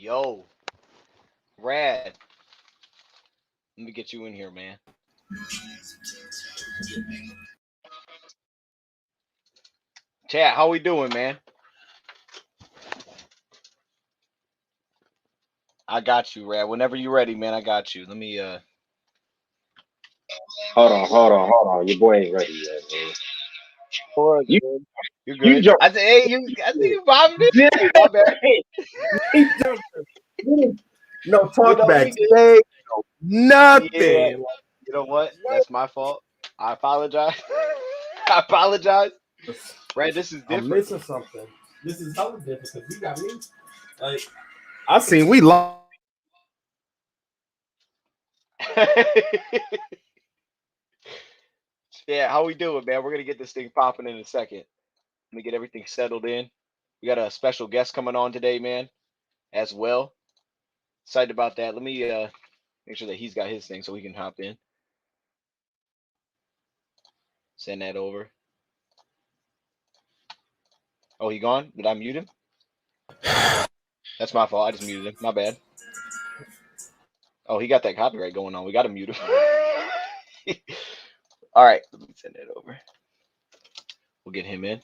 Yo, Rad, let me get you in here, man. Chat, how we doing, man? I got you, Rad. Whenever you're ready, man, I got you. Let me Hold on. Your boy ain't ready yet, man. You You're you good. jumped. I said, hey, I think you bombed Yeah. it. My bad. He jumped. No You talk know back. he did. Say Yeah. nothing. You know what? That's my fault. I apologize. I apologize. Rad, this is I'm different. missing something. This is hella different because you got me. Like I seen we lost. Yeah, how we doing, man? We're gonna get this thing popping in a second. Let me get everything settled in. We got a special guest coming on today, man, as well. Excited about that. Let me make sure that he's got his thing so he can hop in. Send that over. Oh, he gone? Did I mute him? That's my fault. I just muted him. My bad. Oh, he got that copyright going on. We got to mute him. All right, let me send that over. We'll get him in.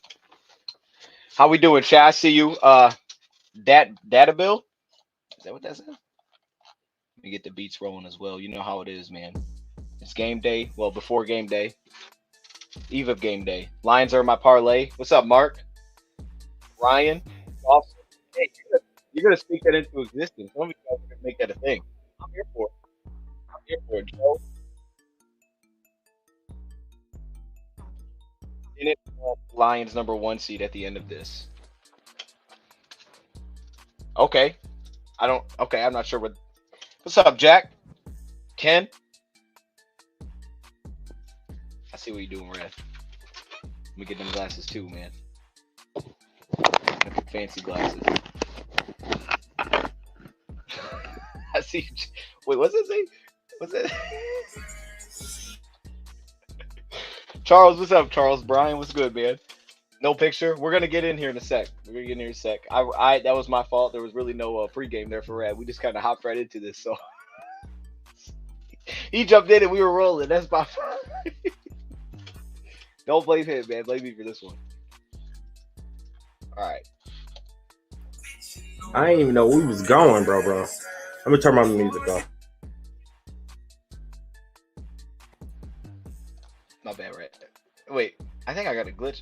How we doing, Chad? I see you. Data bill. Is that what that says? Let me get the beats rolling as well. You know how it is, man. It's game day. Well, before game day. Eve of game day. Lions are my parlay. What's up, Mark? Ryan? Awesome. Hey, you're gonna speak that into existence. Some of you guys are gonna make that a thing. I'm here for it. I'm here for it, Joe. In it, Lions #1 seed at the end of this. Okay. Okay, I'm not sure what. What's up, Jack? Ken? I see what you're doing, Red. Let me get them glasses too, man. Fancy glasses. I see. Wait, what's that say? What's that? Charles, what's up, Charles? Brian, what's good, man? No picture. We're gonna get in here in a sec. We're gonna get in here in a sec. I that was my fault. There was really no pregame there for Rad. We just kind of hopped right into this, so he jumped in and we were rolling. That's my fault. Don't blame him, man. Blame me for this one. All right. I didn't even know we was going, bro. Let me turn my music off. My bad, Red. Wait, I think I got a glitch.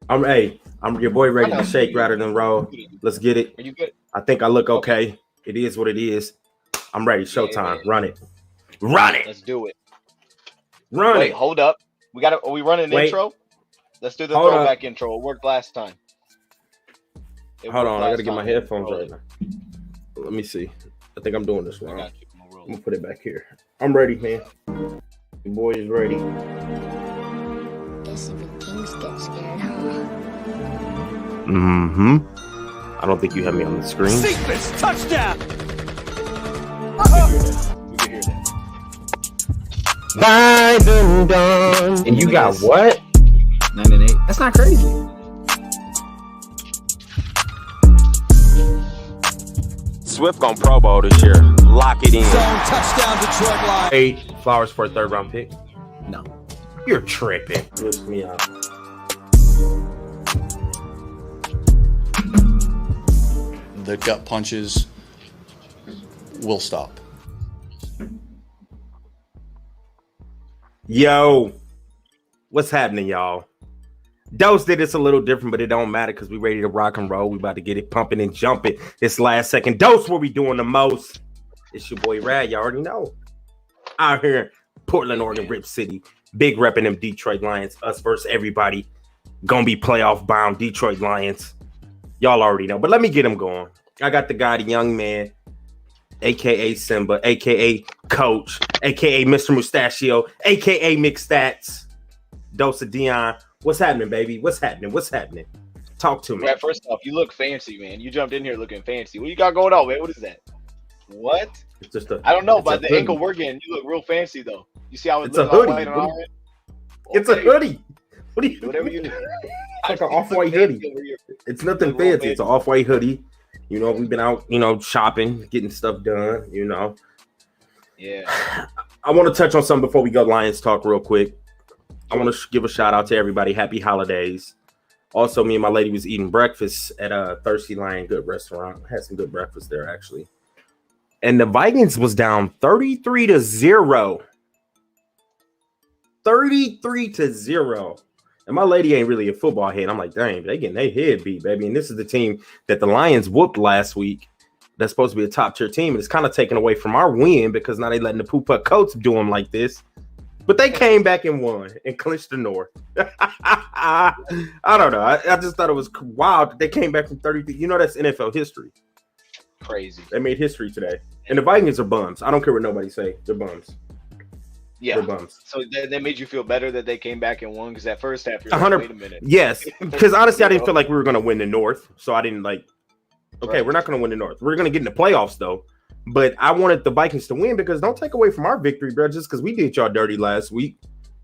I'm your boy ready to shake rather than roll. Let's get it. Are you good? I think I look okay. It is what it is. I'm ready. Showtime. Yeah. Run it. Run it. Let's do it. Run it. Wait, hold up. Are we running an intro? Let's do the throwback intro. It worked last time. Hold on, I gotta get my headphones right now. Let me see. I think I'm doing this wrong. I'm gonna put it back here. I'm ready, man. The boy is ready. Guess even kings get scared, huh? Mm-hmm. I don't think you have me on the screen. Sequence touchdown. We can hear that. Biden done. And you got what? 9 and 8. That's not crazy. Swift on Pro Bowl this year. Lock it in. Zone touchdown, Detroit Lions. 8 Flowers for a 3rd round pick. No. You're tripping. Lift me up. The gut punches will stop. Yo, what's happening, y'all? Dose did this a little different, but it don't matter because we ready to rock and roll. We about to get it pumping and jumping. It's last second. Dose, what we doing the most? It's your boy Rad. Y'all already know. Out here in Portland, Oregon, Rip City. Big repping them Detroit Lions. Us versus everybody. Gonna be playoff bound Detroit Lions. Y'all already know. But let me get him going. I got the guy, the young man, a.k.a. Simba, a.k.a. Coach, a.k.a. Mr. Mustachio, a.k.a. Mixed Stats. Dose of Dion. What's happening, baby? What's happening? Talk to me. Right, first off, you look fancy, man. You jumped in here looking fancy. What you got going on, man? What is that? What? It's just I don't know, but the ankle we're getting, you look real fancy, though. You see how it's a hoodie. It's a hoodie. What do you whatever you do? It's like an off-white hoodie. It's nothing fancy. It's an off-white hoodie. You know, we've been out, shopping, getting stuff done, Yeah. I want to touch on something before we go Lions talk real quick. I want to give a shout out to everybody. Happy holidays. Also, me and my lady was eating breakfast at a Thirsty Lion Good restaurant. Had some good breakfast there, actually. And the Vikings was down 33-0. 33-0. And my lady ain't really a football head. I'm like, dang, they getting their head beat, baby. And this is the team that the Lions whooped last week. That's supposed to be a top tier team. And it's kind of taken away from our win because now they letting the Poopa Coats do them like this. But they came back and won and clinched the North. I don't know. I just thought it was wild that they came back from 33. That's NFL history. Crazy. They made history today. And the Vikings are bums. I don't care what nobody say. They're bums. Yeah. They're bums. So that made you feel better that they came back and won? Because that first half, you're like, 100. wait a minute. Yes. Because honestly, I didn't feel like we were going to win the North. So I didn't okay, Right. we're not going to win the North. We're going to get in the playoffs, though. But I wanted the Vikings to win because don't take away from our victory, bro, just because we did y'all dirty last week.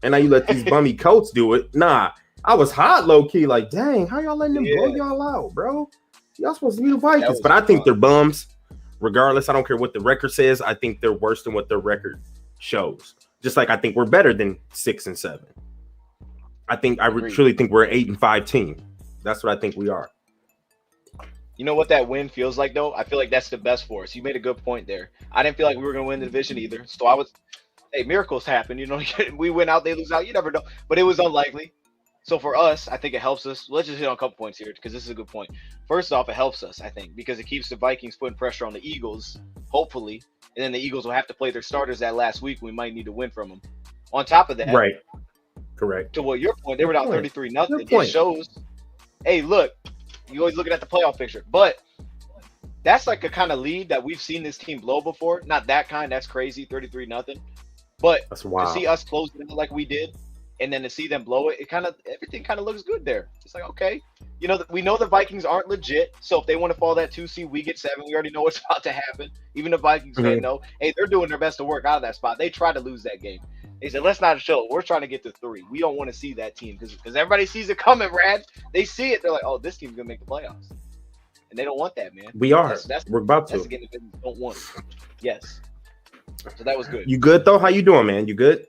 And now you let these bummy Colts do it. Nah, I was hot low-key. Like, dang, how y'all letting them blow y'all out, bro? Y'all supposed to be the Vikings. But I think they're bums. Regardless, I don't care what the record says. I think they're worse than what their record shows. Just like I think we're better than 6 and 7. I truly think we're an 8-5 team. That's what I think we are. You know what that win feels like, though? I feel like that's the best for us. You made a good point there. I didn't feel like we were going to win the division either. So hey, miracles happen. We win out, they lose out. You never know. But it was unlikely. So for us, I think it helps us. Let's just hit on a couple points here because this is a good point. First off, it helps us, I think, because it keeps the Vikings putting pressure on the Eagles, hopefully. And then the Eagles will have to play their starters that last week. We might need to win from them. On top of that, right. Correct. To what your point, they were down 33-0. It shows, hey, look, you always looking at the playoff picture. But that's like a kind of lead that we've seen this team blow before. Not that kind. That's crazy, 33-0. But that's wild. To see us close it out like we did, and then to see them blow it, everything kind of looks good there. It's like, okay, we know the Vikings aren't legit. So if they want to fall that 2 seed, we get 7. We already know what's about to happen. Even the Vikings fan know, hey, they're doing their best to work out of that spot. They tried to lose that game. They said, let's not show it. We're trying to get to 3. We don't want to see that team because everybody sees it coming, Rad. They see it. They're like, oh, this team's going to make the playoffs. And they don't want that, man. We are. We're about to. That's the game that they don't want. Yes. So that was good. You good, though? How you doing, man? You good?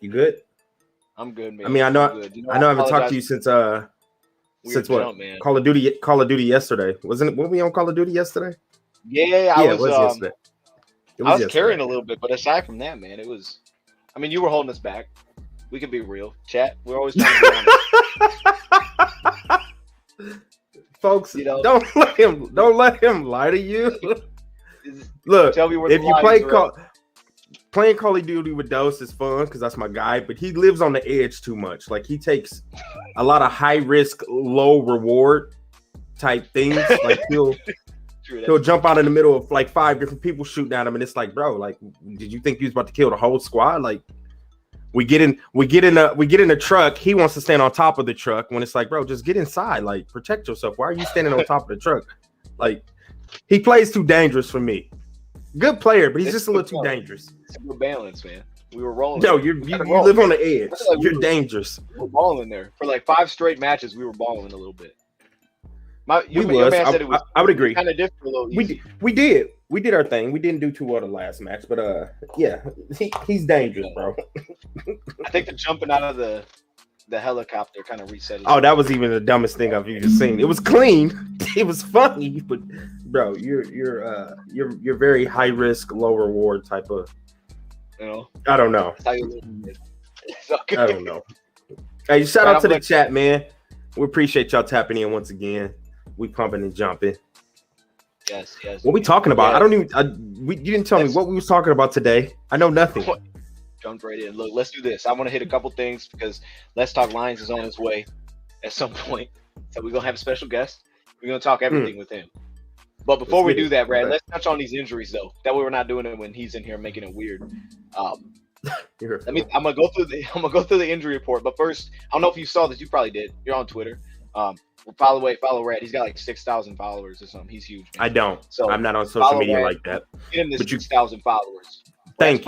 I'm good, man. I mean, I know I haven't talked to you since what? Man. Call of Duty yesterday. Wasn't it? Were we on Call of Duty yesterday? Yeah, it was yesterday. I was carrying a little bit, but aside from that, man, it was. I mean, you were holding us back. We could be real, chat. We're always trying to be honest. Folks, don't let him lie to you. Look, tell me where if you playing Call of Duty with Dose is fun because that's my guy, but he lives on the edge too much. Like he takes a lot of high risk, low reward type things. Like he'll jump out in the middle of like 5 different people shooting at him, and it's like, bro, like, did you think you was about to kill the whole squad? Like, we get in a truck. He wants to stand on top of the truck when it's like, bro, just get inside. Like, protect yourself. Why are you standing on top of the truck? Like, he plays too dangerous for me. Good player, but he's just a little too dangerous. It's a good balance, man. We were rolling. No, you live on the edge. Like You're dangerous. We were balling there for like 5 straight matches. We were balling a little bit. Your man said it was I would agree. Kind of different, a little easy. We did our thing. We didn't do too well the last match, but yeah, he's dangerous, bro. I think the jumping out of the helicopter kind of reset. Oh, that was even the dumbest thing I've ever seen. It was clean, it was funny, but bro, you're very high risk, low reward type of. I don't know. Okay. I don't know. Hey, shout out to the chat, man. We appreciate y'all tapping in once again. We pumping and jumping. Yes. What we talking about? Yeah. You didn't tell me what we was talking about today. I know nothing. Jumped right in. Look, let's do this. I want to hit a couple things because Let's Talk Lions is on his way at some point. So we're gonna have a special guest. We're gonna talk everything with him. But before we do that, Brad, let's touch on these injuries though. That way we're not doing it when he's in here making it weird. I'm gonna go through the injury report. But first, I don't know if you saw this. You probably did. You're on Twitter. Follow Rad. He's got like 6,000 followers or something. He's huge, man. I don't. So I'm not on social media Rad, like that. Get him to 6,000 followers. Thank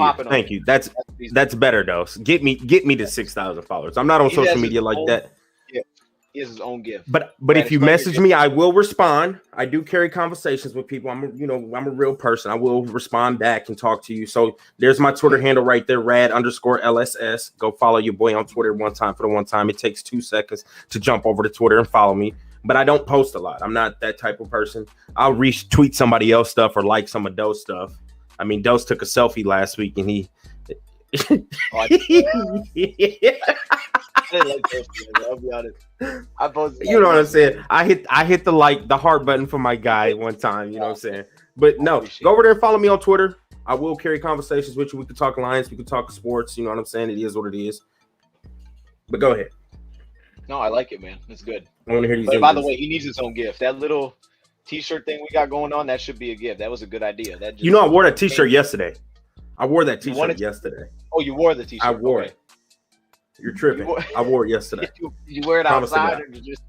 you. That's better though. Get me to 6,000 followers. I'm not on social media like that. Yeah. He has his own gift. But Brad, if you explain your message gift. me, I will respond. I do carry conversations with people. I'm a real person. I will respond back and talk to you. So there's my Twitter handle right there, rad_LSS. Go follow your boy on Twitter one time. It takes 2 seconds to jump over to Twitter and follow me. But I don't post a lot. I'm not that type of person. I'll retweet somebody else stuff or like some of Dose stuff. I mean, Dose took a selfie last week and he I didn't like those things, I'll be honest. I posted you know what I'm saying? I hit the heart button for my guy one time, you know what I'm saying? But no, go over there and follow me on Twitter. I will carry conversations with you. We can talk Lions, we can talk sports, you know what I'm saying? It is what it is. But go ahead. No, I like it, man. It's good. I want to hear these. But by the way, he needs his own gift. That little t-shirt thing we got going on, that should be a gift. That was a good idea. That just, I wore that t-shirt yesterday. I wore that t-shirt yesterday. Oh, you wore the t-shirt. I wore it. You're tripping. I wore it yesterday. Did you wear it outside or did you just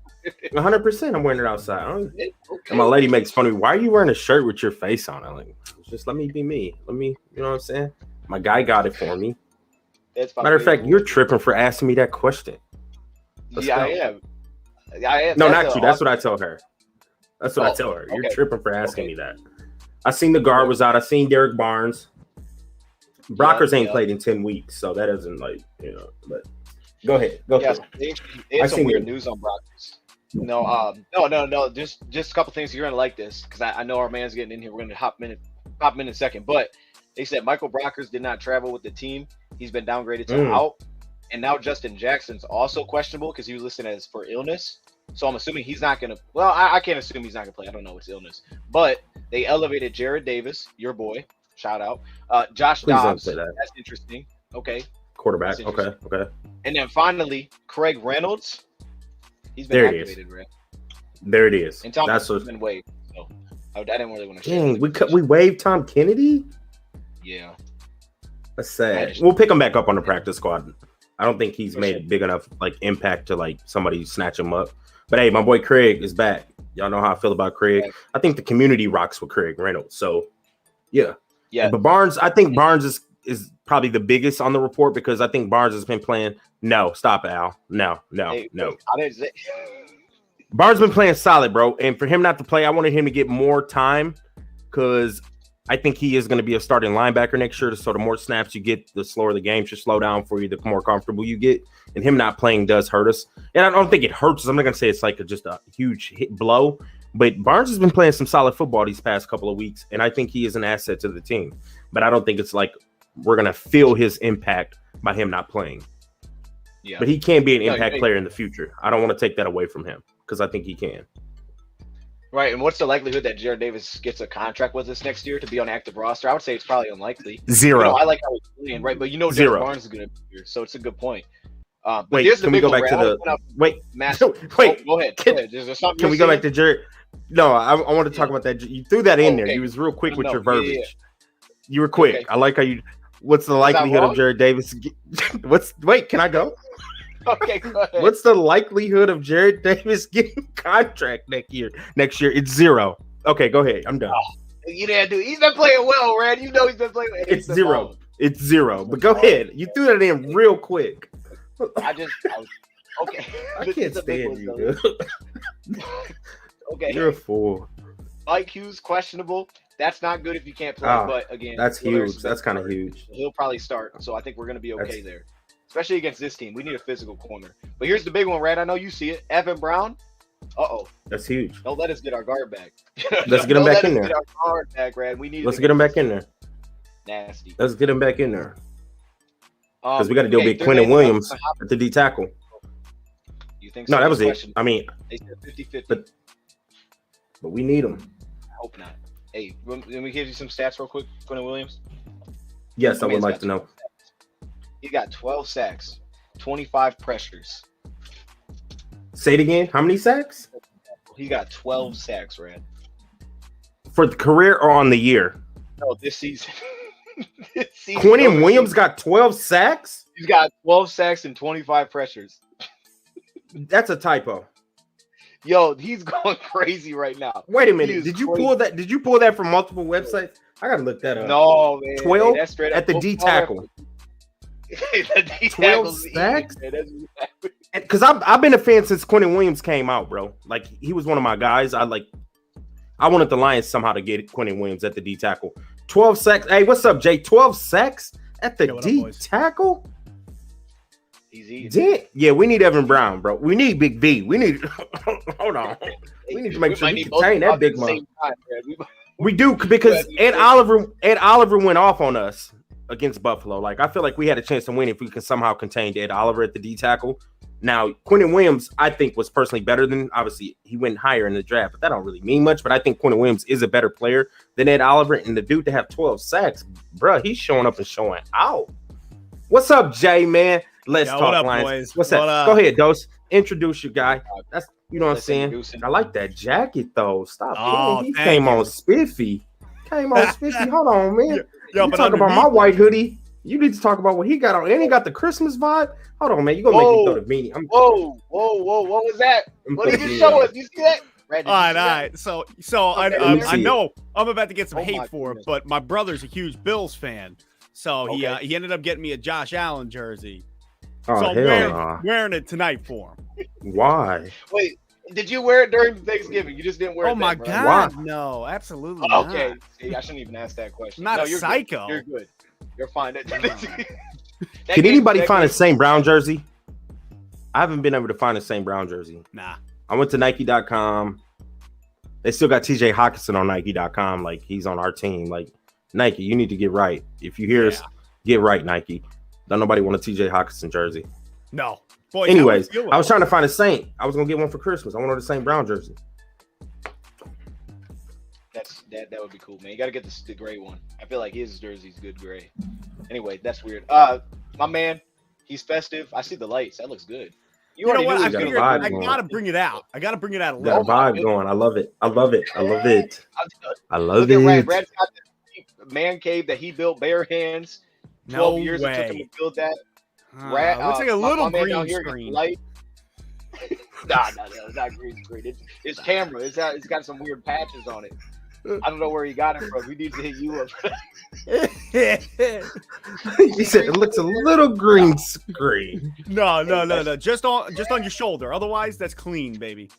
100%. I'm wearing it outside. Okay. And my lady makes fun of me. Why are you wearing a shirt with your face on it? I'm like, just let me be me. You know what I'm saying? My guy got it for me. Matter of fact, you're tripping for asking me that question. I am. No, not you. That's what I tell her. That's what I tell her. You're tripping for asking me that. I seen the guard was out. I seen Derek Barnes. Brockers ain't played in 10 weeks, so that isn't but go ahead. Go ahead. They had some weird news on Brockers. No. Just a couple things. You're gonna like this because I know our man's getting in here. We're gonna hop in in a second. But they said Michael Brockers did not travel with the team. He's been downgraded to out. And now Justin Jackson's also questionable because he was listed as for illness. So I'm assuming he's not going to – well, I can't assume he's not going to play. I don't know. It's illness. But they elevated Jared Davis, your boy. Shout out. Josh Dobbs. That's interesting. Okay. Quarterback. Okay. And then finally, Craig Reynolds. He's been activated, right? There it is. And Tom Kennedy's been waived. So I didn't really want to share. Dang, we waived Tom Kennedy? Yeah. That's sad. We'll pick him back up on the practice squad. I don't think he's made a big enough impact to somebody snatch him up. But hey, my boy Craig is back. Y'all know how I feel about Craig. I think the community rocks with Craig Reynolds. So yeah. But Barnes, I think Barnes is probably the biggest on the report because I think Barnes has been playing. No, stop, Al. No. Barnes been playing solid, bro. And for him not to play, I wanted him to get more time because I think he is going to be a starting linebacker next year. So the more snaps you get, the slower the game should slow down for you, the more comfortable you get. And him not playing does hurt us. And I don't think it hurts us. I'm not going to say it's just a huge blow. But Barnes has been playing some solid football these past couple of weeks. And I think he is an asset to the team. But I don't think it's we're going to feel his impact by him not playing. Yeah. But he can be an impact player in the future. I don't want to take that away from him because I think he can. Right, and what's the likelihood that Jared Davis gets a contract with us next year to be on active roster? I would say it's probably unlikely. 0. I like how he's playing, right? But Derek Barnes is going to be here, so it's a good point. Wait, can we go back to the – wait. Wait. Go ahead. Can we go back to Jared? No, I want to talk about that. You threw that in there. You was real quick with your verbiage. Yeah. You were quick. Okay. I like how you – what's the likelihood of Jared Davis – wait, can I go? Okay, go ahead. What's the likelihood of Jared Davis getting a contract next year? It's 0. Okay, go ahead. I'm done. You didn't do. He's been playing well, Rand. He's been playing well. It's 0. It's 0. But go ahead. You threw that in real quick. Okay. I can't stand you, dude. Okay. You're a fool. IQ's questionable. That's not good if you can't play. But again, that's huge. That's kind of huge. He'll probably start. So I think we're going to be okay there. Especially against this team. We need a physical corner. But here's the big one, Rad. I know you see it. Evan Brown. That's huge. Don't let us get our guard back. Let's get him back in there. Get our guard back, Rad. Let's get him back in there. Nasty. Let's get him back in there. Because we got to deal with Quentin Williams at the D tackle. You think so? No, that was it. I mean, they said 50-50. But we need him. I hope not. Hey, let me give you some stats real quick, Quentin Williams. Yes, I would like to know. He got 12 sacks, 25 pressures. Say it again. How many sacks? He got 12 sacks, Rand. For the career or on the year? No, this season. Quentin Williams got 12 sacks? He's got 12 sacks and 25 pressures. That's a typo. Yo, he's going crazy right now. Wait a minute. Did you pull that? Did you pull that from multiple websites? I gotta look that up. No, man. 12 that's straight at the D tackle. 12 sacks? because I've been a fan since Quentin Williams came out, bro. Like he was one of my guys. I wanted the Lions somehow to get Quentin Williams at the D tackle. 12 sacks. Hey, what's up, Jay? 12 sacks at the D tackle. Yeah, we need Evan Brown, bro. We need Big V. We need. Hold on. We need to make sure we contain that big man. We do because Ed Oliver went off on us against Buffalo. Like I feel like we had a chance to win if we could somehow contain Ed Oliver at the D tackle. Now Quentin Williams, I think, was personally better than. Obviously, he went higher in the draft, but that don't really mean much. But I think Quentin Williams is a better player than Ed Oliver, and the dude to have 12 sacks, bro, he's showing up and showing out. What's up, Jay, man? Let's talk Lions. Boys? What's that? Go ahead, Dose. Introduce your guy. That's what I'm saying. I like that jacket though. Stop. Oh, he came on spiffy. Hold on, man. Yo, you talk about my white hoodie. You need to talk about what he got on. And he got the Christmas vibe. Hold on, man. You gonna make me throw the beanie. Whoa. What was that? What did you show us? You see that? All right. So I know I'm about to get some hate for it, but my brother's a huge Bills fan. So he ended up getting me a Josh Allen jersey. Oh, so I'm wearing it tonight for him. Why? Wait, did you wear it during Thanksgiving? You just didn't wear it. Oh my God, no, absolutely not. Okay, see, I shouldn't even ask that question. I'm not a psycho. You're good. You're fine. Can anybody find the same Brown jersey? I haven't been able to find the same Brown jersey. Nah. I went to Nike.com. They still got TJ Hawkinson on Nike.com. Like he's on our team. Like Nike, you need to get right. If you hear us, get right, Nike. Don't nobody want a TJ Hawkinson jersey. No. Boy, anyways, I was trying to find a Saint. I was gonna get one for Christmas. I wanted the Saint Brown jersey. That would be cool, man. You gotta get the gray one. I feel like his jersey's good gray. Anyway, that's weird. My man, he's festive. I see the lights. That looks good. You know what? I figured I gotta bring it out. A little. Got a vibe going. I love it. Love it. Look at Brad's got the man cave that he built bare hands. 12 years it took him to build that. Looks like a little green screen. Nah, it's not green screen. It's camera. It's got some weird patches on it. I don't know where he got it from. We need to hit you up. He said it looks a little green screen. No. Just on your shoulder. Otherwise, that's clean, baby.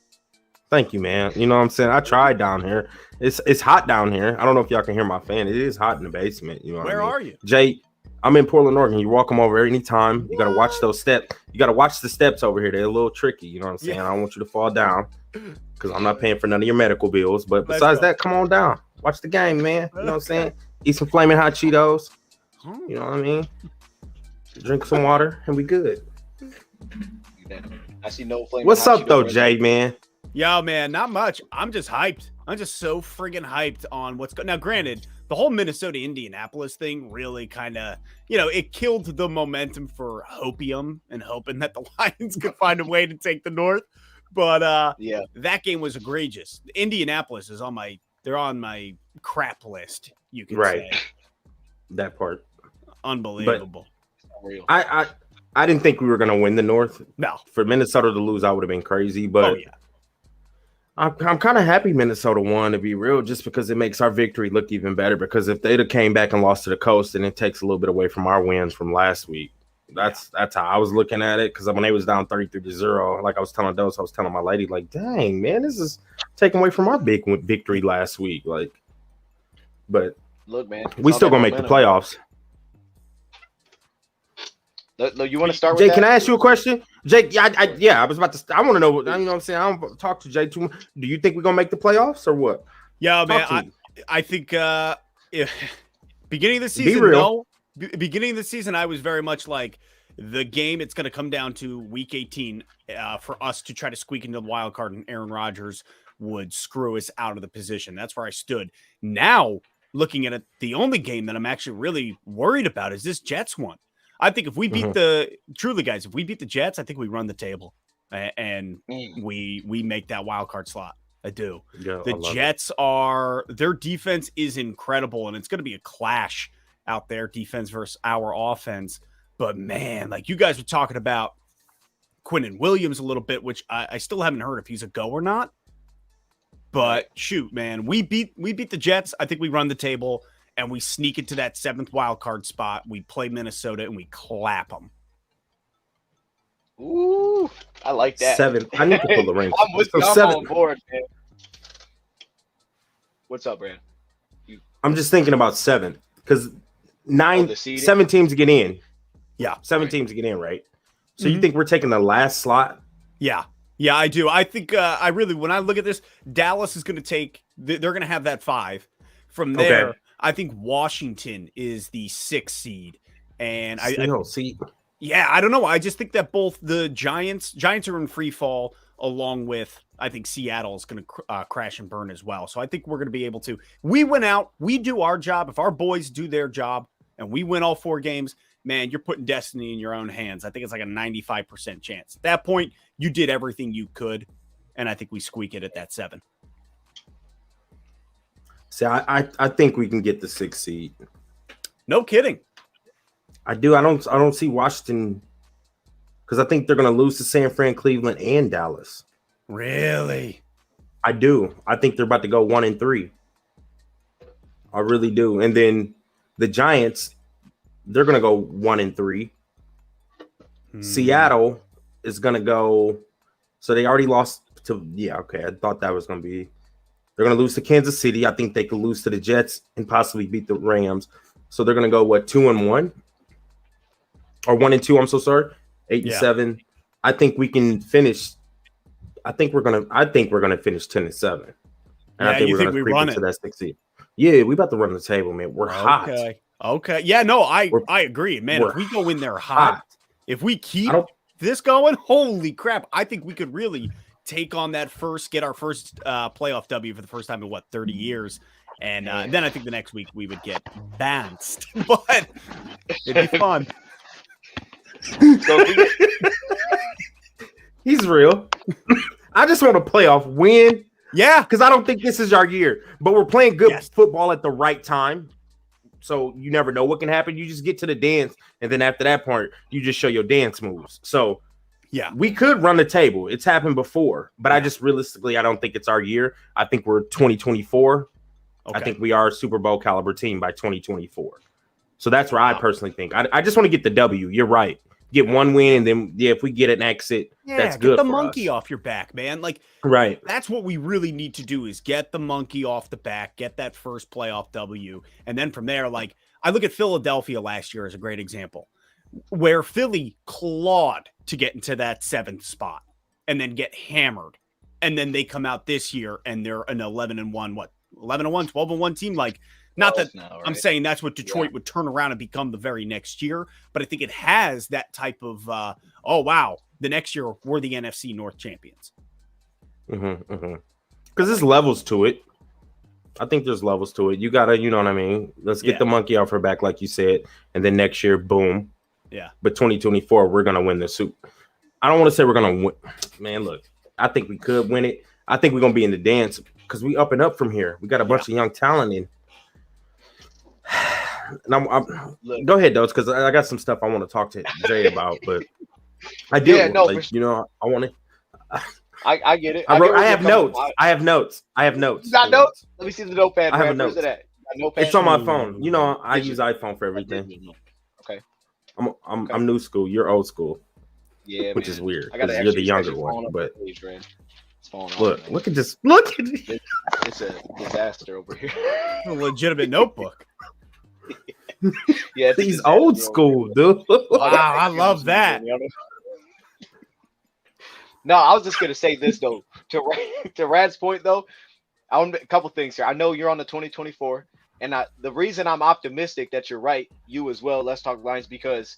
Thank you, man. You know what I'm saying? I tried down here. It's hot down here. I don't know if y'all can hear my fan. It is hot in the basement. You know where are you? Jay, I'm in Portland, Oregon. You welcome over anytime. You got to watch those steps. You got to watch the steps over here. They're a little tricky. You know what I'm saying? I don't want you to fall down because I'm not paying for none of your medical bills. But besides that, come on down. Watch the game, man. You know what I'm saying? Eat some flaming hot Cheetos. You know what I mean? Drink some water and we good. I see no flaming What's hot up, though, Cheetos Jay, man? Yo, man, not much. I'm just hyped. I'm just so friggin' hyped on what's going. Now, granted, the whole Minnesota-Indianapolis thing really kind of, it killed the momentum for hopium and hoping that the Lions could find a way to take the North. But that game was egregious. Indianapolis is on my crap list, you can say. That part. Unbelievable. But I didn't think we were going to win the North. No. For Minnesota to lose, I would have been crazy. But I'm kind of happy Minnesota won, to be real, just because it makes our victory look even better. Because if they'd have came back and lost to the Coast, then it takes a little bit away from our wins from last week. That's how I was looking at it. Because when they was down 33-0, like I was telling Dose, I was telling my lady, like, dang, man, this is taking away from our big victory last week. Like, but look, man, we still gonna make the playoffs. You want to start with Jake? that? Can I ask you a question? Jake, I was about to. I want to know. You know what I'm saying? I don't talk to Jake too much. Do you think we're gonna make the playoffs or what? Yeah, man. I think beginning of the season, beginning of the season, I was very much like the game. It's going to come down to week 18 for us to try to squeak into the wild card, and Aaron Rodgers would screw us out of the position. That's where I stood. Now, looking at it, the only game that I'm actually really worried about is this Jets one. I think if we beat if we beat the Jets, I think we run the table and we make that wild card slot. I do. Yeah, the Jets their defense is incredible, and it's going to be a clash out there, defense versus our offense. But man, like you guys were talking about Quentin Williams a little bit, which I still haven't heard if he's a go or not. But shoot, man, we beat the Jets. I think we run the table. And we sneak into that 7th wild card spot. We play Minnesota and we clap them. Ooh, I like that. 7. I need to pull the ranks. I'm with So you. I'm 7. on board, man. What's up, Brand? I'm just thinking about 7 because 9, the seeding? 7 teams to get in. Yeah. 7 Right. teams to get in, right? So Mhm. you think we're taking the last slot? Yeah. Yeah, I do. I think I really, when I look at this, Dallas is going to take, they're going to have that 5. From there, Okay. I think Washington is the 6th seed. And I See, yeah, I don't know. I just think that both the Giants are in free fall, along with, I think Seattle is going to crash and burn as well. So I think we're going to be able to, we went out, we do our job. If our boys do their job and we win all 4 games, man, you're putting destiny in your own hands. I think it's like a 95% chance. At that point, you did everything you could, and I think we squeak it at that 7. see, I think we can get the 6th seed. No kidding. I do. I don't see Washington because I think they're going to lose to San Fran, Cleveland, and Dallas. Really? I do. I think they're about to go 1-3. I really do. And then the Giants, they're going to go 1-3. Seattle is going to go. So they already lost to. Yeah, okay. I thought that was going to be. They're going to lose to Kansas City. I think they could lose to the Jets and possibly beat the Rams. So they're going to go 2-1 or 1-2. I'm so sorry. 8-7. I think we can finish. I think we're gonna finish 10-7. And I think we're gonna creep into that 6th seed. Yeah, we about to run the table, man. We're hot. Okay. Yeah, no, I agree, man. If we go in there hot, if we keep this going, holy crap! I think we could really take on that get our first playoff W for the first time in 30 years, and then I think the next week we would get bounced, but it'd be fun. So He's real. I just want a playoff win. Yeah, because I don't think this is our year, but we're playing good football at the right time. So you never know what can happen. You just get to the dance, and then after that point, you just show your dance moves. So yeah, we could run the table. It's happened before, but I just realistically, I don't think it's our year. I think we're 2024. Okay. I think we are a Super Bowl caliber team by 2024. So that's where I personally think. I just want to get the W. You're right. Get one win, and then if we get an exit, that's good. Get the monkey off your back, man. Like, right. That's what we really need to do is get the monkey off the back, get that first playoff W, and then from there, like I look at Philadelphia last year as a great example, where Philly clawed to get into that 7th spot and then get hammered, and then they come out this year and they're an 11-1, 11-1, 12-1 team, like. Not that right? I'm saying that's what Detroit would turn around and become the very next year, but I think it has that type of, oh, wow, the next year we're the NFC North champions. Because there's levels to it. I think there's levels to it. You got to, you know what I mean? Let's get the monkey off her back, like you said. And then next year, boom. Yeah. But 2024, we're going to win the Super. I don't want to say we're going to win. Man, look, I think we could win it. I think we're going to be in the dance because we up and up from here. We got a bunch of young talent in. And go ahead, though, because I got some stuff I want to talk to Jay about, but I do. Yeah, no, like, you know, I want to. I get it. I have notes. I have notes. You got notes? Let me see the notepad. I have a Where's note. it at? Notepad? It's on my phone. You know, I use iPhone for everything. Okay. I'm new school. You're old school. Yeah, which is weird because you're the younger one. But look at this. Look at it. It's a disaster over here. A legitimate notebook. Yeah, he's old school, dude. Wow, I love that. No, I was just gonna say this though. To Rad's point though, a couple things here. I know you're on the 2024, and the reason I'm optimistic that you're right, you as well. Let's talk Lions, because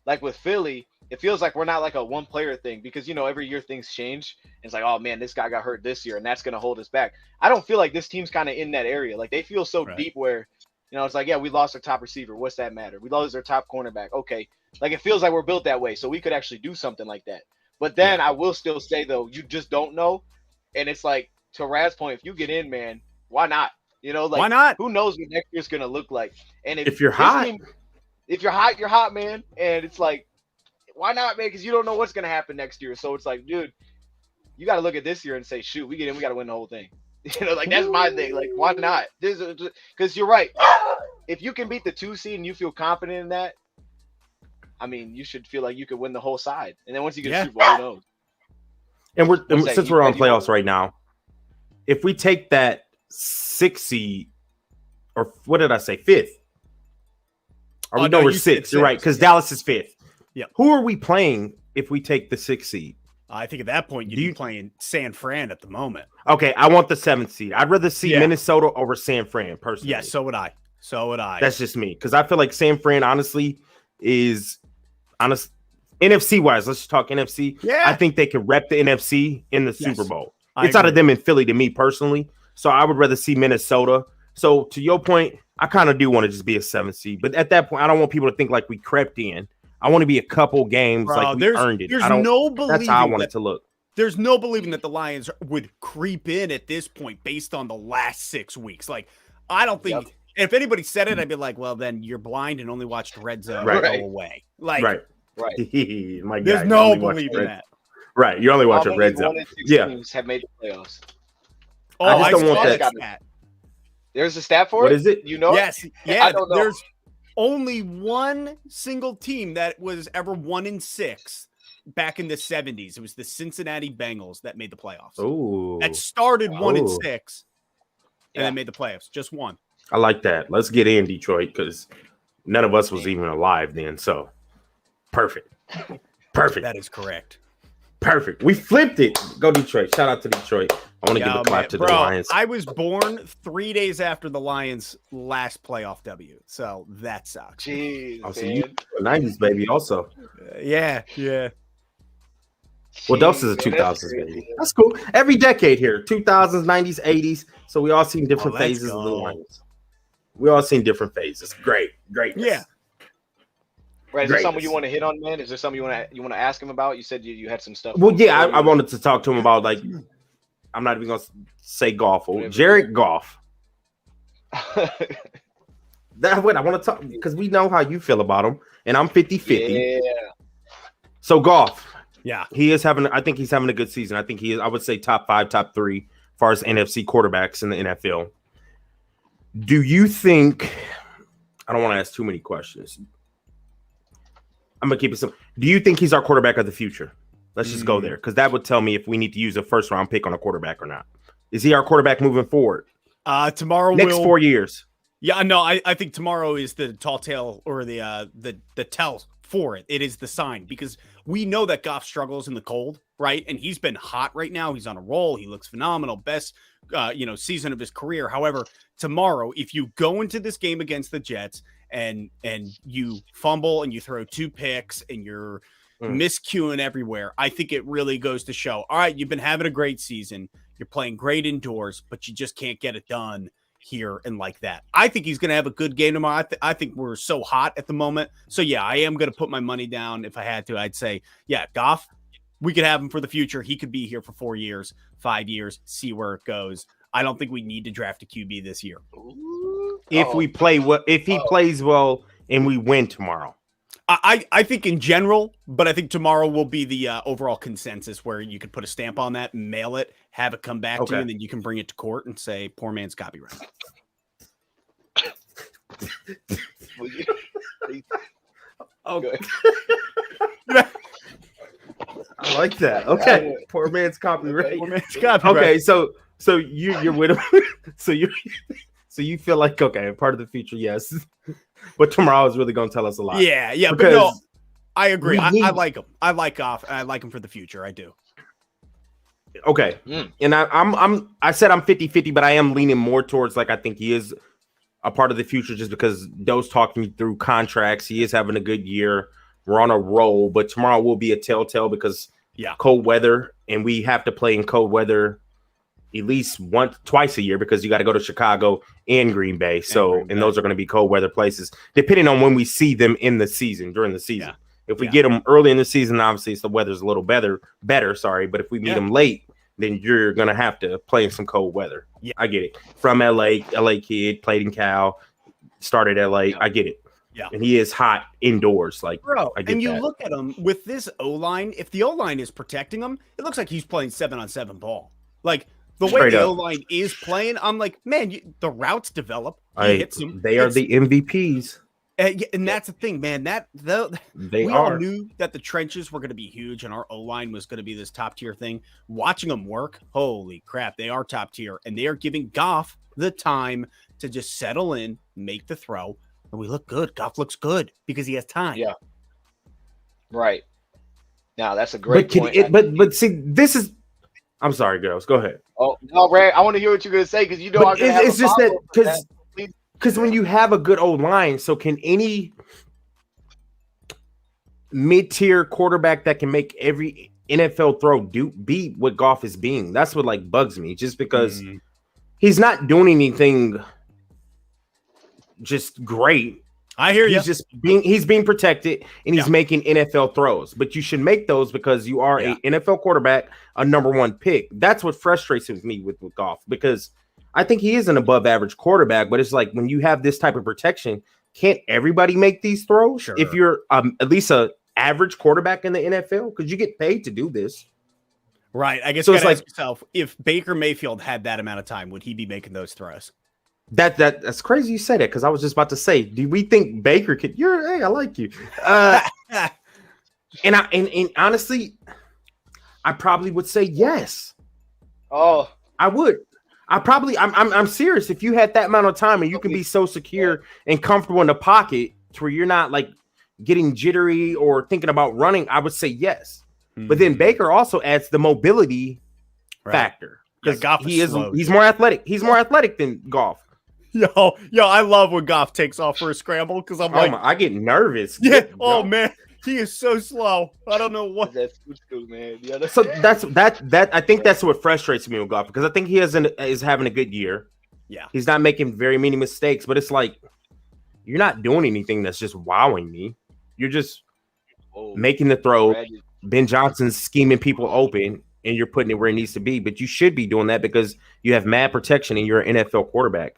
like with Philly, it feels like we're not like a one player thing, because you know every year things change. It's like, oh man, this guy got hurt this year, and that's gonna hold us back. I don't feel like this team's kind of in that area. Like they feel so deep where, you know, it's like, yeah, we lost our top receiver. What's that matter? We lost our top cornerback. Okay, like it feels like we're built that way, so we could actually do something like that. But then I will still say though, you just don't know, and it's like to Rad's point, if you get in, man, why not? You know, like why not? Who knows what next year's gonna look like? And if you're hot, if you're hot, you're hot, man. And it's like, why not, man? Because you don't know what's gonna happen next year. So it's like, dude, you got to look at this year and say, shoot, we get in, we got to win the whole thing. You know, like that's my thing. Like, why not? Because you're right. If you can beat the 2 seed and you feel confident in that, I mean, you should feel like you could win the whole side. And then once you get Super Bowl, who knows? And What's that? since You we're on said you want- playoffs right now, if we take that 6th seed, or what did I say, 5th? Or we Oh, no, know we're you said 6th. You're right, six. because Yeah. Dallas is 5th. Yeah. Who are we playing if we take the 6th seed? I think at that point you'd be playing San Fran at the moment. Okay, I want the 7th seed. I'd rather see Yeah. Minnesota over San Fran, personally. Yeah, so would I. So would I. That's just me, because I feel like San Fran, honestly, is NFC wise. Let's just talk NFC. Yeah. I think they could rep the NFC in the Yes. Super Bowl. I It's out of agree. them in Philly to me personally. So I would rather see Minnesota. So to your point, I kind of do want to just be a 7th seed, but at that point, I don't want people to think like we crept in. I want to be a couple games Bro, like we earned it. There's I don't. no believing That's how I want it that, to look. there's no believing that the Lions would creep in at this point based on the last 6 weeks. Like, I don't think if anybody said it, I'd be like, well, then you're blind and only watched Red Zone Right. go away. Like, Right. Right. My there's guy, you no only watch believing Red- that. Right. You only watch How a many Red Zone. 1 and 6 Yeah. teams have made the playoffs? Oh, I just don't saw want that that. stat. There's a stat for What it. is it? You know? Yes. I Yeah. don't know. There's only one single team that was ever 1-6 back in the 70s. It was the Cincinnati Bengals that made the playoffs. Oh, That started 1-6 and Yeah. then made the playoffs. Just one. I like that. Let's get in Detroit because none of us was even alive then. So perfect. Perfect. That is correct. Perfect. We flipped it. Go Detroit. Shout out to Detroit. I want to give Yo, a clap man, to bro, the Lions. I was born 3 days after the Lions' last playoff W, so that sucks. Jeez, Oh, so man. you 90s baby also. Yeah. Well, Dose is a Jeez, man, 2000s that's crazy. baby. That's cool. Every decade here. 2000s, 90s, 80s. So we all seen different let's phases of the go. Lions. We all seen different phases. Great. Yeah. Right, is there Great. something you want to hit on, man? Is there something you want to ask him about? You said you had some stuff. Well, yeah, I wanted to talk to him about, like, I'm not even going to say Goff. Jared Goff. That's what I want to talk, because we know how you feel about him, and I'm 50-50. Yeah. So Goff, Yeah. I think he's having a good season. I think he is, I would say top 5, top 3 as far as NFC quarterbacks in the NFL. Do you think, I don't want to ask too many questions. I'm going to keep it simple. Do you think he's our quarterback of the future? Let's just go there, because that would tell me if we need to use a first round pick on a quarterback or not. Is he our quarterback moving forward? Tomorrow Next 4 years. Yeah, no, I think tomorrow is the tall tale or the tell for it. It is the sign because we know that Goff struggles in the cold, right? And he's been hot right now. He's on a roll. He looks phenomenal. Best season of his career. However, tomorrow, if you go into this game against the Jets and you fumble and you throw 2 picks and you're miscuing everywhere, I think it really goes to show, all right, you've been having a great season. You're playing great indoors, but you just can't get it done here and like that. I think he's going to have a good game tomorrow. I think we're so hot at the moment. So, yeah, I am going to put my money down. If I had to, I'd say, yeah, Goff, we could have him for the future. He could be here for 4 years, 5 years, see where it goes. I don't think we need to draft a QB this year. If we play well, if he plays well and we win tomorrow. I think in general, but I think tomorrow will be the overall consensus where you could put a stamp on that, mail it, have it come back to you, and then you can bring it to court and say, poor man's copyright. Okay. I like that. Okay. Poor man's copyright. Poor man's copyright. Okay, so you're with him. so you feel like, okay, part of the future, yes. But tomorrow is really gonna tell us a lot. Yeah, but Because no, I agree. we I need- like him. I like Goff. I like him for the future. I do. Okay. And I said I'm 50-50, but I am leaning more towards like I think he is a part of the future just because Doe's talking me through contracts. He is having a good year. We're on a roll, but tomorrow will be a telltale because cold weather, and we have to play in cold weather at least twice a year because you got to go to Chicago and Green Bay. And those are going to be cold weather places, depending on when we see them in the season, during the season. Yeah. If we get them early in the season, obviously the weather's a little better. But if we meet them late, then you're going to have to play in some cold weather. Yeah, I get it. From LA kid, played in Cal, started LA. I get it. Yeah. And he is hot indoors. Like, bro, I get and you that. look at him with this O-line, if the O-line is protecting him, it looks like he's playing 7-on-7 ball. Like, the way the O-line is playing, I'm like, man, the routes develop. He hits them. They are the MVPs. And that's the thing, man. They we all are. knew that the trenches were going to be huge and our O-line was going to be this top tier thing. Watching them work, holy crap, they are top tier. And they are giving Goff the time to just settle in, make the throw. And we look good. Goff looks good because he has time. Yeah. Right. Now, that's a great point. But see, this is. I'm sorry, girls. Go ahead. Oh, no, Ray, I want to hear what you're going to say because you know I'm going to have it's a just that follow-up for that. because when you have a good old line, so can any mid-tier quarterback that can make every NFL throw be what Goff is being? That's what like bugs me, just because he's not doing anything just great. I hear you. He's being protected and he's making NFL throws, but you should make those because you are a NFL quarterback, a number one pick. That's what frustrates me with Goff, because I think he is an above average quarterback, but it's like when you have this type of protection, can't everybody make these throws? Sure. If you're at least a average quarterback in the NFL, because you get paid to do this. Right. I guess so you it's gotta like ask yourself, if Baker Mayfield had that amount of time, would he be making those throws? That's crazy you say that, because I was just about to say, do we think Baker could? Hey, I like you. And honestly, I probably would say yes. Oh, I would. I'm serious. If you had that amount of time and you can be so secure and comfortable in the pocket to where you're not like getting jittery or thinking about running, I would say yes. But then Baker also adds the mobility factor, because he's more athletic. He's more athletic than Goff. Yo, I love when Goff takes off for a scramble because I'm like, I get nervous. Yeah. Oh man, he is so slow. I don't know what. That's man. So that I think that's what frustrates me with Goff, because I think he is having a good year. Yeah, he's not making very many mistakes, but it's like you're not doing anything that's just wowing me. You're just making the throw. Ben Johnson's scheming people open, and you're putting it where it needs to be. But you should be doing that because you have mad protection and you're an NFL quarterback.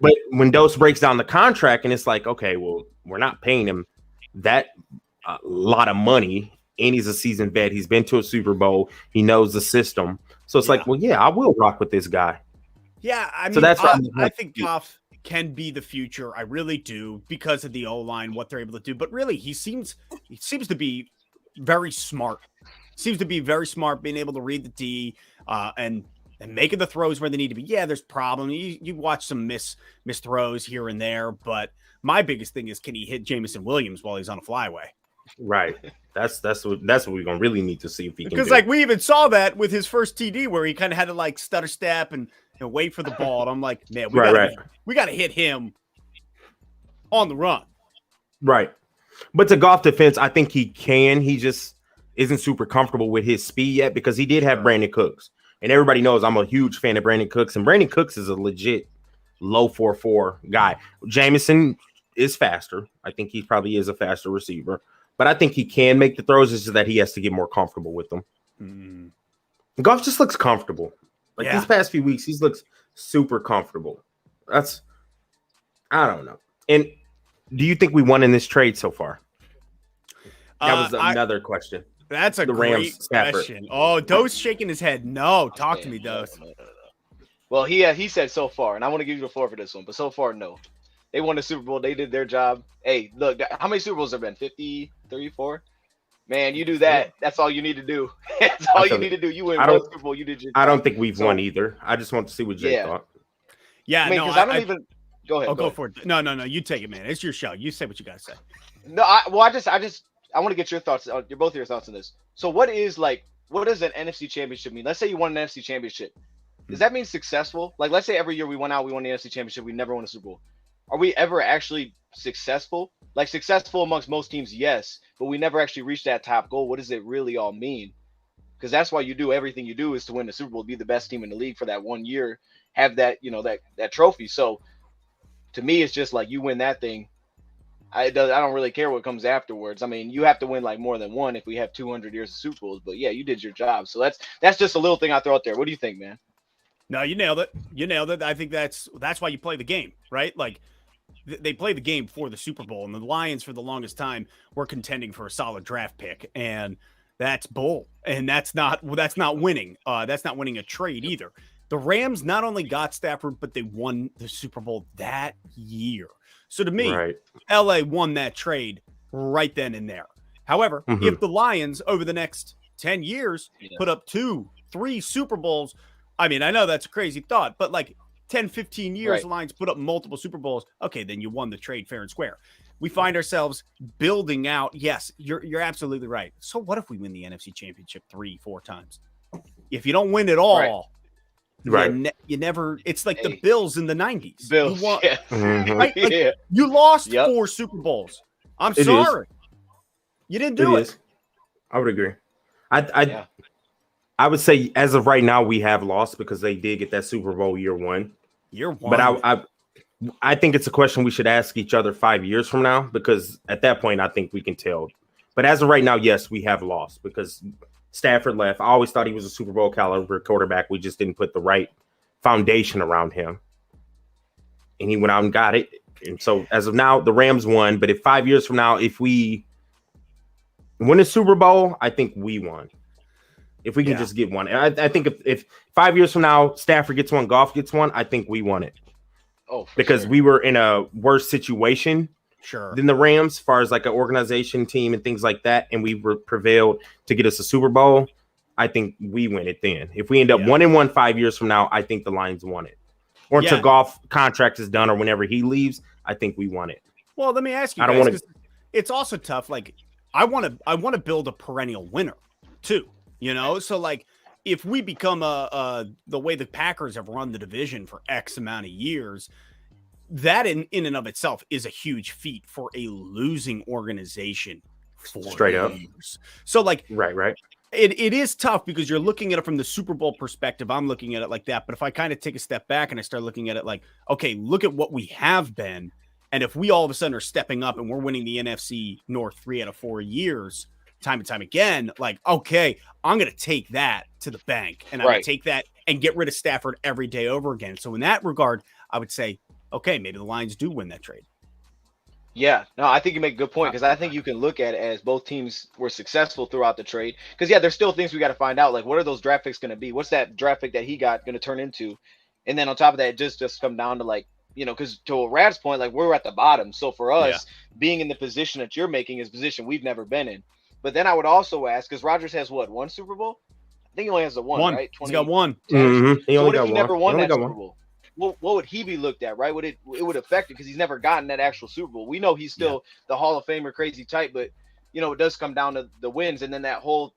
But when Dose breaks down the contract and it's like, okay, well, we're not paying him that lot of money, and he's a seasoned vet. He's been to a Super Bowl. He knows the system. So it's like, well, yeah, I will rock with this guy. Yeah, I mean, so that's I think Goff can be the future. I really do, because of the O-line, what they're able to do. But really, he seems to be very smart. Seems to be very smart, being able to read the D and making the throws where they need to be. Yeah, there's problems. You watch some miss throws here and there, but my biggest thing is, can he hit Jameson Williams while he's on a flyaway? Right. That's what we're gonna really need to see if he can. Because like we even saw that with his first TD where he kind of had to like stutter step and wait for the ball. And I'm like, man, we gotta hit him on the run. Right. But to Goff defense, I think he can. He just isn't super comfortable with his speed yet, because he did have Brandon Cooks. And everybody knows I'm a huge fan of Brandon Cooks, and Brandon Cooks is a legit low 4.4 guy. Jameson is faster. I think he probably is a faster receiver, but I think he can make the throws. It's just that he has to get more comfortable with them. Goff just looks comfortable. Like these past few weeks, he looks super comfortable. I don't know. And do you think we won in this trade so far? That was another question. That's a great question. Oh, Dose shaking his head. No, talk to me, Dose. No. Well, he said so far, and I want to give you the floor for this one, but so far, no. They won the Super Bowl. They did their job. Hey, look, how many Super Bowls have there been? 50, 34? Man, you do that. That's all you need to do. That's all you need to do. You win one Super Bowl. You did your job. I don't think we've won either. I just want to see what Jay thought. Yeah, I mean, because I don't even. Go ahead. Go for it. No. You take it, man. It's your show. You say what you got to say. No, I want to get your thoughts. Both of your thoughts on this. So, what does an NFC Championship mean? Let's say you won an NFC Championship. Does that mean successful? Like, let's say every year we won the NFC Championship, we never won a Super Bowl. Are we ever actually successful? Like, successful amongst most teams, yes, but we never actually reached that top goal. What does it really all mean? Because that's why you do everything you do, is to win the Super Bowl, be the best team in the league for that 1 year, have that, that trophy. So, to me, it's just like you win that thing. I don't really care what comes afterwards. I mean, you have to win like more than one if we have 200 years of Super Bowls. But yeah, you did your job. So that's just a little thing I throw out there. What do you think, man? No, you nailed it. I think that's why you play the game, right? Like they play the game for the Super Bowl, and the Lions for the longest time were contending for a solid draft pick, and that's bull. And that's not winning. That's not winning a trade either. The Rams not only got Stafford, but they won the Super Bowl that year. So to me, Right. LA won that trade right then and there. However, if the Lions over the next 10 years put up 2-3 Super Bowls, I mean, I know that's a crazy thought, but like 10, 15 years, the Lions put up multiple Super Bowls. Okay, then you won the trade fair and square. We find ourselves building out. Yes, you're absolutely right. So what if we win the NFC Championship 3-4 times? If you don't win it all, you never. It's like the Bills in the 90s. Bills, right? Like, you lost 4 Super Bowls. I'm sorry. You didn't do it. I would agree. I would say as of right now, we have lost because they did get that Super Bowl year one. But I think it's a question we should ask each other 5 years from now, because at that point, I think we can tell. But as of right now, yes, we have lost because Stafford left. I always thought he was a Super Bowl caliber quarterback. We just didn't put the right foundation around him. And he went out and got it. And so as of now, the Rams won. But if 5 years from now, if we win a Super Bowl, I think we won. If we can just get one. I think if 5 years from now, Stafford gets one, Goff gets one, I think we won it. Because we were in a worse situation than the Rams, as far as like an organization, team, and things like that, and we prevailed to get us a Super Bowl. I think we win it then. If we end up 1-1 5 years from now, I think the Lions won it. Or until Goff contract is done or whenever he leaves, I think we won it. Well, let me ask you guys, it's also tough. Like, I want to build a perennial winner too. You know, so like if we become the way the Packers have run the division for X amount of years, that in and of itself is a huge feat for a losing organization. Straight up. So like, right. It is tough because you're looking at it from the Super Bowl perspective. I'm looking at it like that. But if I kind of take a step back and I start looking at it like, okay, look at what we have been. And if we all of a sudden are stepping up and we're winning the NFC North 3 out of 4 years, time and time again, like, okay, I'm going to take that to the bank and I'm going to take that and get rid of Stafford every day over again. So in that regard, I would say, okay, maybe the Lions do win that trade. Yeah, no, I think you make a good point because I think you can look at it as both teams were successful throughout the trade. Because, there's still things we got to find out. Like, what are those draft picks going to be? What's that draft pick that he got going to turn into? And then on top of that, it just come down to like, because to Rad's point, like we're at the bottom. So for us, being in the position that you're making is a position we've never been in. But then I would also ask, because Rodgers has what, 1 Super Bowl? I think he only has the one, right? He's got one. Mm-hmm. So what if he never won that Super Bowl? What would he be looked at, right? It would affect it because he's never gotten that actual Super Bowl. We know he's still the Hall of Famer, crazy type, but it does come down to the wins, and then that whole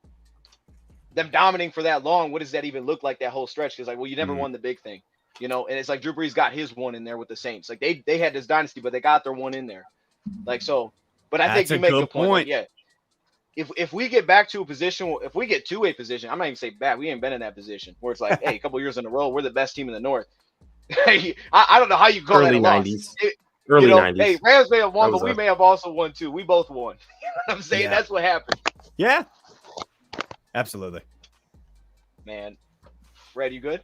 them dominating for that long. What does that even look like? That whole stretch? Because you never won the big thing, and it's like Drew Brees got his one in there with the Saints. Like they had this dynasty, but they got their one in there, like so. But I think you make a good point. Like, if we get back to a position, if we get to a position, I'm not even say bad. We ain't been in that position where it's like, hey, a couple years in a row, we're the best team in the North. I don't know how you call early that a 90s. Loss. Early 90s. Hey, Rams may have won, but we may have also won too. We both won. You know what I'm saying? That's what happened. Yeah. Absolutely. Man. Red, you good?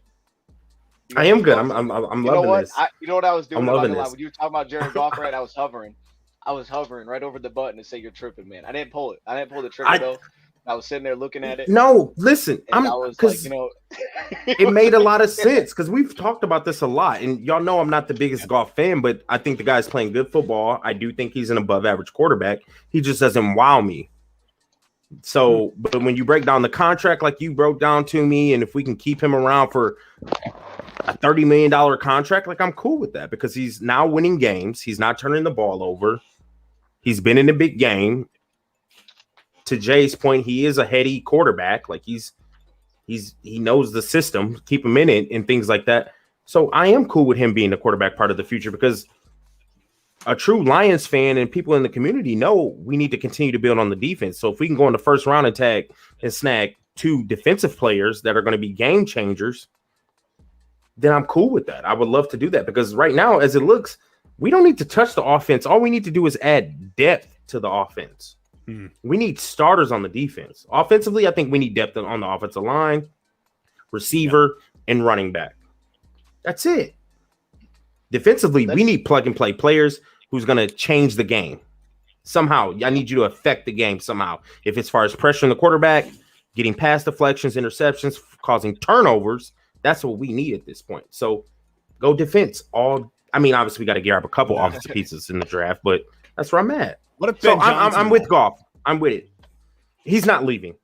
I am good. I'm loving this. You know what I was doing? I'm loving this. When you were talking about Jared Goff, right? I was hovering right over the button to say you're tripping, man. I didn't pull it. I didn't pull the trigger though. I was sitting there looking at it. No, listen, because it made a lot of sense because we've talked about this a lot, and y'all know I'm not the biggest Goff fan, but I think the guy's playing good football. I do think he's an above-average quarterback. He just doesn't wow me. So, but when you break down the contract like you broke down to me, and if we can keep him around for a $30 million contract, like I'm cool with that because he's now winning games. He's not turning the ball over. He's been in a big game. To Jay's point, he is a heady quarterback. Like he knows the system, keep him in it and things like that. So I am cool with him being the quarterback part of the future because a true Lions fan and people in the community know we need to continue to build on the defense. So if we can go in the first round and tag and snag 2 defensive players that are going to be game changers, then I'm cool with that. I would love to do that because right now, as it looks, we don't need to touch the offense. All we need to do is add depth to the offense. We need starters on the defense. Offensively, I think we need depth on the offensive line, receiver, and running back. That's it. Defensively, we need plug-and-play players who's going to change the game. Somehow, I need you to affect the game somehow. If it's as far as pressuring the quarterback, getting pass deflections, interceptions, causing turnovers, that's what we need at this point. So go defense all I mean, obviously, we got to gear up a couple offensive pieces in the draft, but that's where I'm at. What if So Ben Johnson? I'm with Goff. I'm with it. He's not leaving.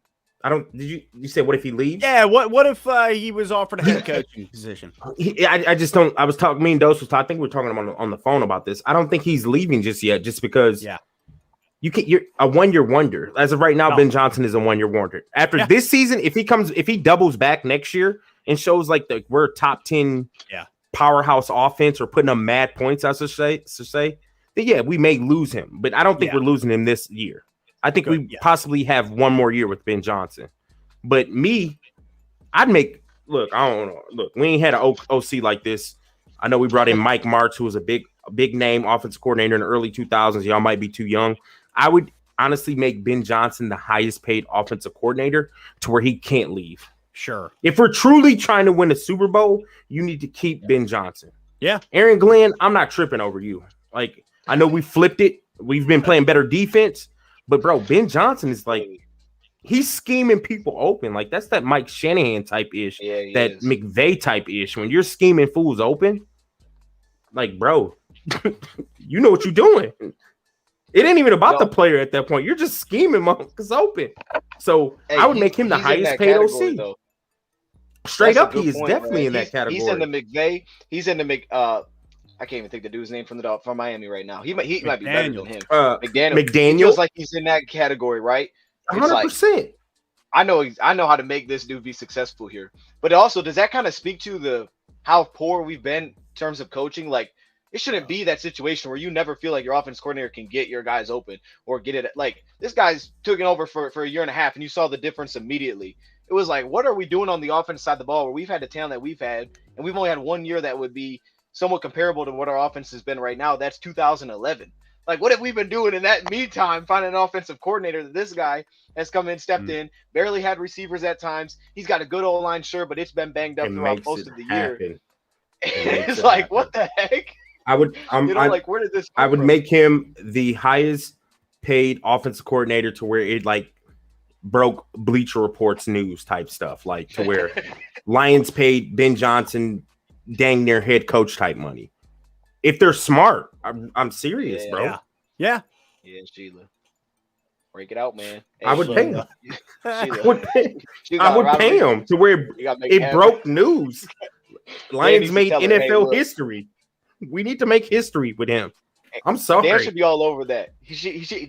I don't. Did you say what if he leaves? Yeah. What if he was offered a head coaching position? I just don't. I was talking. Me and Dose was talking. I think we were talking on the phone about this. I don't think he's leaving just yet, just because. You're a 1 year wonder. As of right now, Ben Johnson is a 1 year wonder. After this season, if he doubles back next year and shows like we're top 10 powerhouse offense or putting up mad points, I should say, then we may lose him. But I don't think we're losing him this year. I think we possibly have one more year with Ben Johnson. But I'd make look. I don't know. Look, we ain't had an OC like this. I know we brought in Mike Martz, who was a big name offensive coordinator in the early 2000s. Y'all might be too young. I would honestly make Ben Johnson the highest paid offensive coordinator to where he can't leave. Sure. If we're truly trying to win a Super Bowl, you need to keep Ben Johnson. Yeah. Aaron Glenn, I'm not tripping over you. Like, I know we flipped it. We've been playing better defense. But, bro, Ben Johnson is like, he's scheming people open. Like, that's that Mike Shanahan type-ish, that McVay type-ish. When you're scheming fools open, like, bro, you know what you're doing. It ain't even about the player at that point. You're just scheming motherfuckers open. So I would make him the highest paid OC. Though. Straight up, he is definitely in that category. He's in the McVay. He's in the I can't even think the dude's name from Miami right now. He might be better than him. McDaniel. He feels like he's in that category, right? 100%. I know how to make this dude be successful here. But also, does that kind of speak to how poor we've been in terms of coaching? Like, it shouldn't be that situation where you never feel like your offense coordinator can get your guys open or get it. Like, this guy's taken over for a year and a half, and you saw the difference immediately. It was like, what are we doing on the offense side of the ball where we've had the talent that we've had, and we've only had 1 year that would be somewhat comparable to what our offense has been right now? That's 2011. Like, what have we been doing in that meantime, finding an offensive coordinator that this guy has come in, stepped in, barely had receivers at times. He's got a good old line, sure, but it's been banged up throughout most of the year. It's like, what the heck? I would, where did this? I would make him the highest paid offensive coordinator to where it like broke Bleacher Report's news type stuff, like to where Lions paid Ben Johnson dang near head coach type money. If they're smart, I'm serious, bro. Yeah, Sheila, break it out, man. Hey, I would pay him. I would pay him to where it broke news. Lions made NFL history. We need to make history with him. I'm sorry. Dan should be all over that.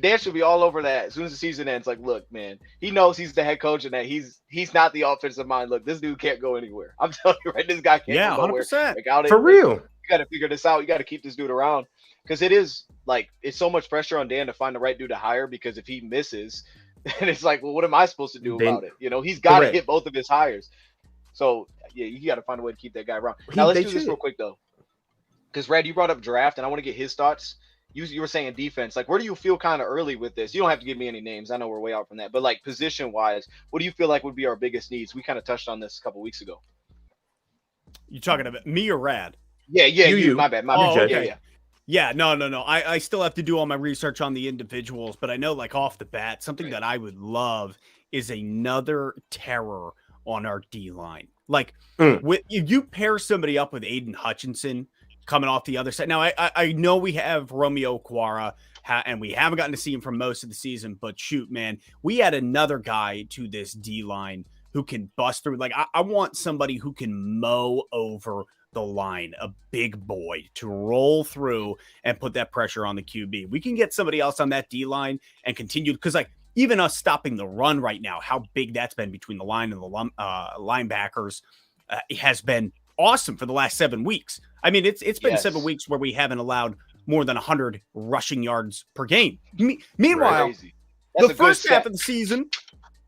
Dan should be all over that as soon as the season ends. Like, look, man, he knows he's the head coach and that he's not the offensive mind. Look, this dude can't go anywhere. I'm telling you, right? This guy can't go nowhere. 100%. For real. You got to figure this out. You got to keep this dude around because it is like it's so much pressure on Dan to find the right dude to hire because if he misses, then it's like, well, what am I supposed to do about it? You know, he's got to hit both of his hires. So, yeah, you got to find a way to keep that guy around. Now, let's do this real quick, though. Because, Red, you brought up draft, and I want to get his thoughts. You were saying defense. Like, where do you feel kind of early with this? You don't have to give me any names. I know we're way out from that. But, like, position-wise, what do you feel like would be our biggest needs? We kind of touched on this a couple weeks ago. You talking about me or Rad? Yeah, you. My bad. Yeah, no. I still have to do all my research on the individuals, but I know, like, off the bat, something that I would love is another terror on our D-line. Like, if you pair somebody up with Aiden Hutchinson coming off the other side. Now, I know we have Romeo Okwara, and we haven't gotten to see him for most of the season, but shoot, man, we add another guy to this D-line who can bust through. Like, I want somebody who can mow over the line, a big boy to roll through and put that pressure on the QB. We can get somebody else on that D-line and continue, because, like, even us stopping the run right now, how big that's been between the line and the linebackers has been awesome for the last 7 weeks. I mean, it's been 7 weeks where we haven't allowed more than 100 rushing yards per game. Meanwhile, the first half of the season,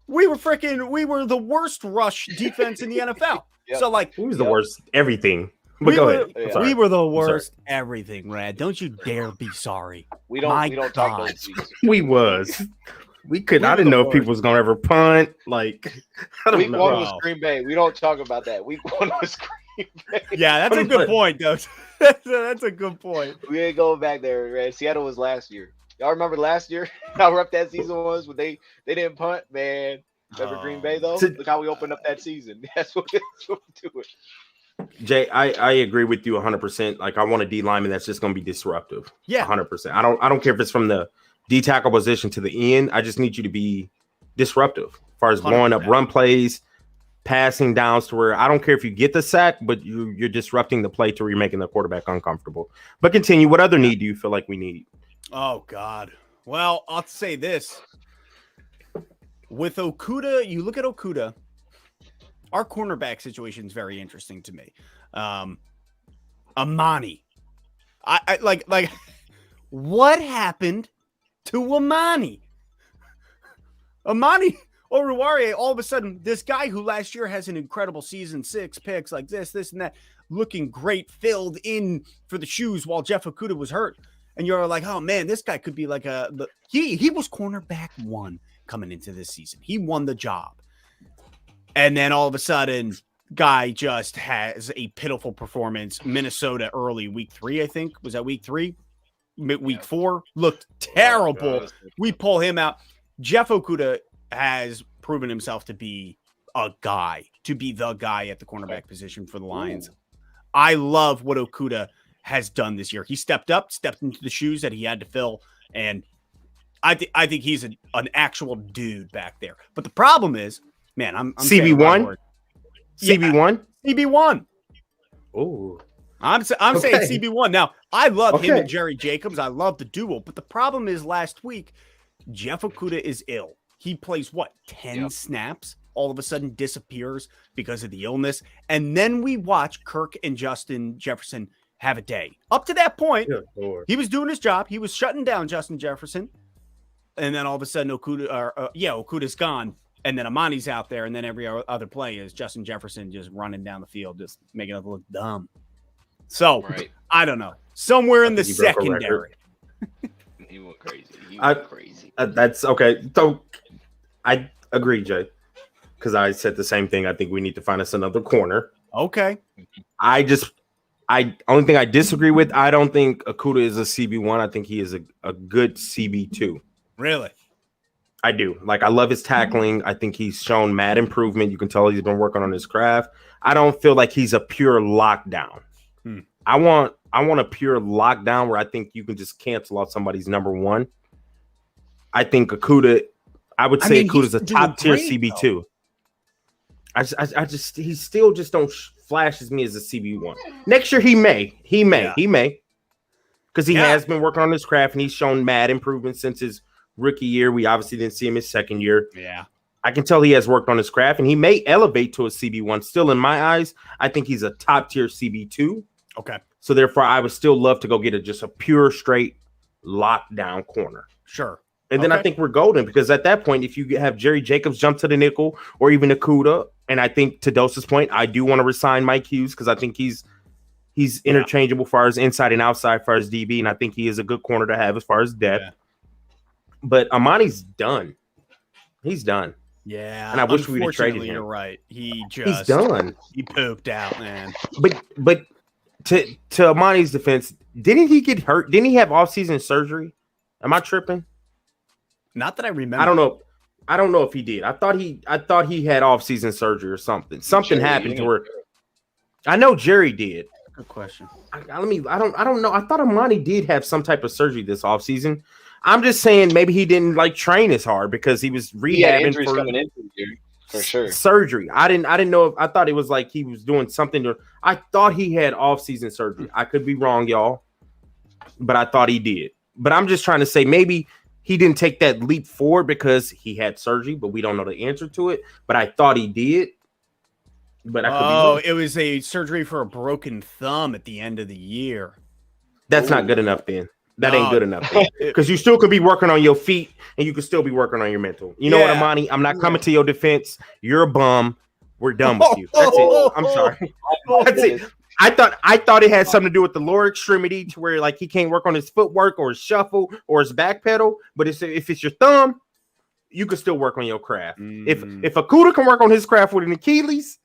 we were the worst rush defense in the NFL. So, like, who was the worst everything? But go ahead. We were the worst everything, Rad. Don't you dare be sorry. We don't talk those things. We was. We could. I didn't know if people was gonna ever punt. Like, I don't know. Week 1 was Green Bay. We don't talk about that. Week 1 was Green Bay. Yeah, that's a good point, though. That's a good point. We ain't going back there, man. Seattle was last year. Y'all remember last year? How rough that season was when they didn't punt, man. Remember Green Bay though? Look how we opened up that season. That's what we're doing. Jay, I agree with you 100%. Like, I want a D lineman that's just going to be disruptive. Yeah. 100%. I don't care if it's from the D tackle position to the end. I just need you to be disruptive as far as blowing up 100%. run plays, passing downs to where I don't care if you get the sack, but you're disrupting the play to where you're making the quarterback uncomfortable. But continue. What other need do you feel like we need? Oh, God. Well, I'll say this. With Okuda, you look at Okuda, our cornerback situation is very interesting to me. Amani. I like what happened to Amani? Amani Oruwariye, all of a sudden, this guy who last year has an incredible season, 6 picks, like this, and that, looking great, filled in for the shoes while Jeff Okuda was hurt. And you're like, oh man, this guy could be like he was cornerback 1 coming into this season. He won the job. And then all of a sudden, guy just has a pitiful performance. Minnesota early week 3, I think. Was that week 3? Week 4 looked terrible. We pull him out. Jeff Okuda has proven himself to be the guy at the cornerback position for the Lions. I love what Okuda has done this year. He stepped into the shoes that he had to fill, and I think he's an actual dude back there. But the problem is, man, I'm CB1? CB1? CB1. Oh. I'm saying CB1. Now, I love him and Jerry Jacobs. I love the duo. But the problem is last week, Jeff Okuda is ill. He plays, 10 snaps? All of a sudden disappears because of the illness. And then we watch Kirk and Justin Jefferson have a day. Up to that point, he was doing his job. He was shutting down Justin Jefferson. And then all of a sudden, Okuda's gone. And then Amani's out there. And then every other play is Justin Jefferson just running down the field, just making it look dumb. So, I don't know. Somewhere in the secondary. He went crazy. That's okay. So, I agree, Jay. Because I said the same thing. I think we need to find us another corner. Okay. Only thing I disagree with, I don't think Okuda is a CB1. I think he is a good CB2. Really? I do. Like, I love his tackling. I think he's shown mad improvement. You can tell he's been working on his craft. I don't feel like he's a pure lockdown. I want a pure lockdown where I think you can just cancel out somebody's number 1. I think Okuda, Okuda's a top tier CB2. He still just don't flashes me as a CB1. Next year he may, because he has been working on his craft and he's shown mad improvement since his rookie year. We obviously didn't see him his second year. Yeah, I can tell he has worked on his craft and he may elevate to a CB1. Still, in my eyes, I think he's a top tier CB2. Okay, so therefore, I would still love to go get just a pure straight lockdown corner. Sure. And then I think we're golden because at that point, if you have Jerry Jacobs jump to the nickel or even Okuda, and I think to Dosa's point, I do want to resign Mike Hughes because I think he's interchangeable as far as inside and outside as far as DB, and I think he is a good corner to have as far as depth. Yeah. But Amani's done. He's done. Yeah. And I wish we would have traded him. You're right. He's done. He pooped out, man. But to Amani's defense, didn't he get hurt? Didn't he have off-season surgery? Am I tripping? Not that I remember. I don't know if he did. I thought he had off-season surgery or something. Something happened to where I know Jerry did. Good question. I don't know. I thought Amani did have some type of surgery this offseason. I'm just saying maybe he didn't train as hard because he was rehabbing for coming into the year, for sure. Surgery. I didn't know if I thought it was like he was doing something I thought he had off-season surgery. I could be wrong, y'all. But I thought he did. But I'm just trying to say maybe he didn't take that leap forward because he had surgery, but we don't know the answer to it. But I thought he did. But I could be wrong. It was a surgery for a broken thumb at the end of the year. That's not good enough then. That ain't good enough because you still could be working on your feet and you could still be working on your mental. You know what, Amani? I'm not coming to your defense. You're a bum. We're done with you. That's it. I'm sorry. That's it. I thought it had something to do with the lower extremity to where he can't work on his footwork or his shuffle or his back pedal. But if it's your thumb, you can still work on your craft. If Okuda can work on his craft with an Achilles,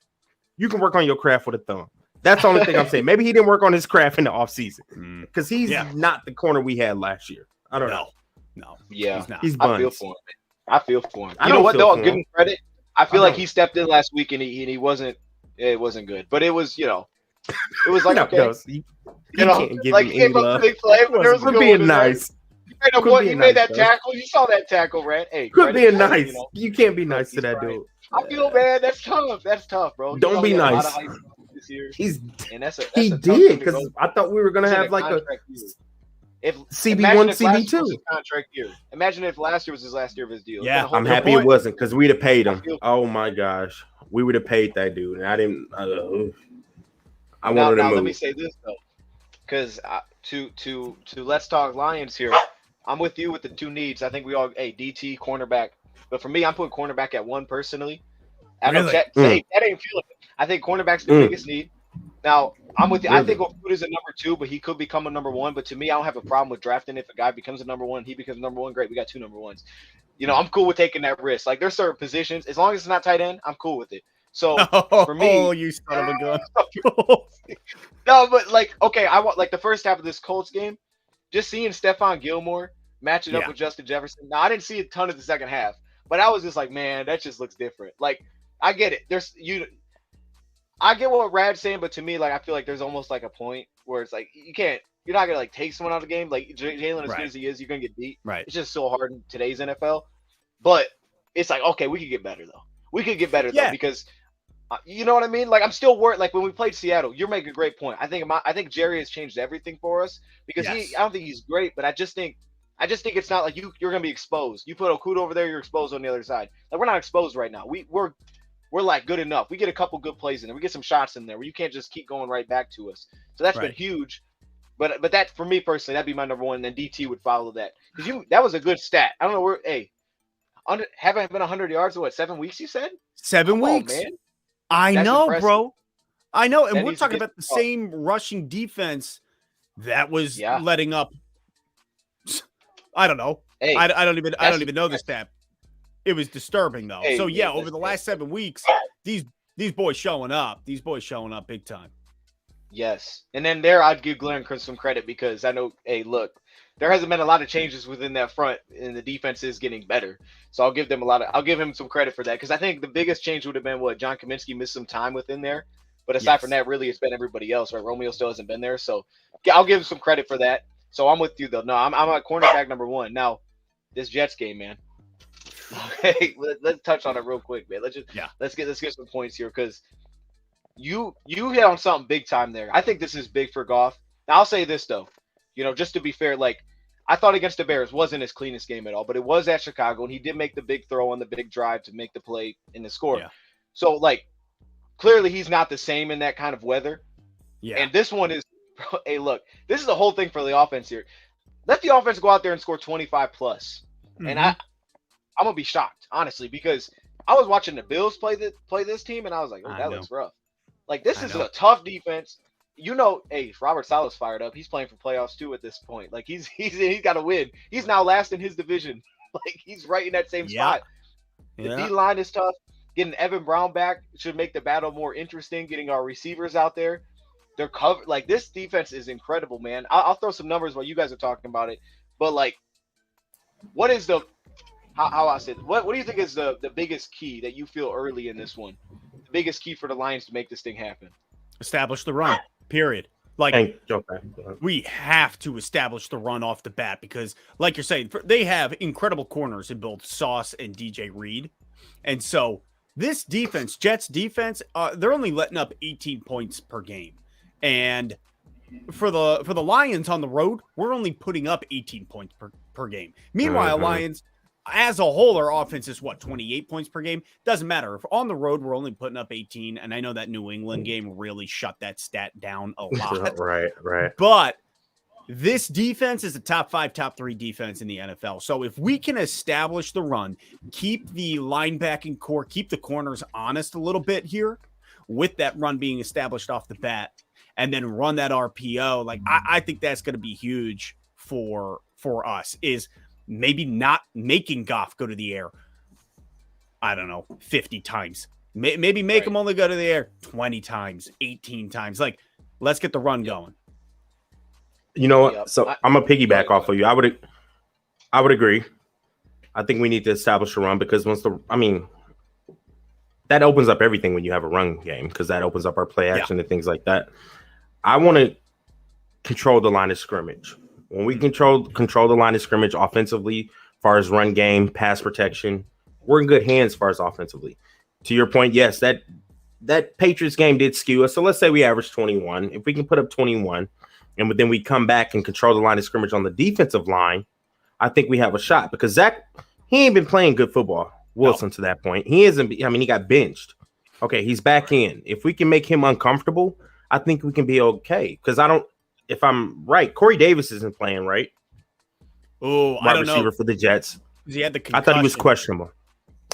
you can work on your craft with a thumb. That's the only thing I'm saying. Maybe he didn't work on his craft in the offseason because he's not the corner we had last year. I don't know. No. Yeah. He's not. He's I feel for him. I feel for him. You know what, though? I'll give him credit. I feel like he stepped in last week and he wasn't. It wasn't good, but it was It was like, No, okay, Dose, you can't give like him he gave any up a love. big play, but there was a Quit good being one in there. nice. He made nice, that Dose. tackle. You saw that tackle, right? Hey, Quit credit being to him, nice. you know. You can't be Look, nice to he's that trying. dude. I feel bad. That's tough. That's tough, bro. Don't be He had a lot nice. of hype this year, He's and that's a he tough did thing to because go. I thought we were gonna He's in have like a contract year. If CB1, if last year was CB2. his contract year, imagine if last year was his last year of his deal. Yeah, I'm Good happy point. it wasn't because we'd have paid him. I feel- Oh my gosh, we would have paid that dude, and I didn't. I Now, wanted to let me move. say this though, because to let's talk Lions here. I'm with you with the two needs. I think we all DT cornerback, but for me, I'm putting cornerback at 1 personally. I know Really? that ain't feeling it. I think cornerback's the biggest need. Now, I'm with you. I think Okuda is a number 2, but he could become a number 1. But to me, I don't have a problem with drafting if a guy becomes a number 1, he becomes number 1. Great, we got 2 number 1s. You know, I'm cool with taking that risk. Like there's certain positions, as long as it's not tight end, I'm cool with it. So for me, you son of a gun. no, but like, okay, I want like the first half of this Colts game, just seeing Stephon Gilmore matching up Yeah. with Justin Jefferson. Now I didn't see a ton of the second half, but I was just like, man, that just looks different. Like, I get it. I get what Rad's saying, but to me, like, I feel like there's almost like a point where it's like you're not gonna like take someone out of the game. Like Jalen, as Right. good as he is, you're gonna get beat. Right. It's just so hard in today's NFL. But it's like, okay, we could get better though. We could get better though Yeah. because you know what I mean? Like I'm still worried. Like when we played Seattle, you're making a great point. I think Jerry has changed everything for us because Yes. I don't think he's great, but I just think it's not like you're gonna be exposed. You put Okuda over there, you're exposed on the other side. Like we're not exposed right now. We're like good enough. We get a couple good plays in there. We get some shots in there where you can't just keep going right back to us. So that's been Right. huge. But that for me personally, that'd be my number 1. And then DT would follow that because that was a good stat. I don't know where haven't been 100 yards in what 7 weeks? You said 7 Come weeks. on, man. I That's know, impressive. bro. I know, and That we're needs to talking get about the up. same rushing defense that was Yeah. letting up. I don't know. Hey, I don't even know the that's- stat. It was disturbing though. Hey, So yeah, man, over the last 7 weeks, these boys showing up. These boys showing up big time. Yes. And then there, I'd give Glenn some credit because I know, hey, look, there hasn't been a lot of changes within that front, and the defense is getting better. So I'll give him some credit for that because I think the biggest change would have been what John Kaminsky missed some time within there. But aside from that, really, it's been everybody else, right? Romeo still hasn't been there, so yeah, I'll give him some credit for that. So I'm with you though. No, I'm a cornerback number 1 now. This Jets game, man. Okay, let's touch on it real quick, man. Let's get some points here because you hit on something big time there. I think this is big for Goff. Now I'll say this though, just to be fair, like I thought against the Bears wasn't his cleanest game at all, but it was at Chicago, and he did make the big throw on the big drive to make the play in the score. Yeah. So like clearly he's not the same in that kind of weather. Yeah. And this one is, hey, look, this is the whole thing for the offense here. Let the offense go out there and score 25 plus, and I'm gonna be shocked honestly because I was watching the Bills play this team, and I was like, oh, that looks rough. Like this is a tough defense. Hey, Robert Saleh's fired up. He's playing for playoffs too at this point. Like he's got to win. He's now last in his division. Like he's right in that same spot. The D line is tough. Getting Evan Brown back should make the battle more interesting. Getting our receivers out there, they're covered. Like this defense is incredible, man. I'll throw some numbers while you guys are talking about it. But like, what is the how I said? What do you think is the biggest key that you feel early in this one? The biggest key for the Lions to make this thing happen? Establish the run. Period. Like Okay. we have to establish the run off the bat because, like you're saying, they have incredible corners in both Sauce and DJ Reed, and so this defense, Jets defense, they're only letting up 18 points per game, and for the Lions on the road, we're only putting up 18 points per game. Meanwhile, Lions as a whole, our offense is 28 points per game. Doesn't matter. If on the road, we're only putting up 18. And I know that New England game really shut that stat down a lot. Right. But this defense is a top 5, top 3 defense in the NFL. So if we can establish the run, keep the linebacking core, keep the corners honest a little bit here with that run being established off the bat, and then run that RPO, like I think that's going to be huge for us is maybe not making Goff go to the air, I don't know, 50 times. Maybe make him only go to the air 20 times, 18 times. Like, let's get the run going. You know what? So I'm going to piggyback off of you. I would agree. I think we need to establish a run because that that opens up everything when you have a run game because that opens up our play action and things like that. I want to control the line of scrimmage. When we control the line of scrimmage offensively, as far as run game, pass protection, we're in good hands as far as offensively. To your point, yes, that Patriots game did skew us. So let's say we average 21. If we can put up 21 and then we come back and control the line of scrimmage on the defensive line, I think we have a shot because Zach, he ain't been playing good football. Wilson to that point. He isn't. I mean, he got benched. Okay, he's back in. If we can make him uncomfortable, I think we can be okay. Because if I'm right, Corey Davis isn't playing, right? Oh, I don't know. Receiver for the Jets. He had the concussion. I thought he was questionable.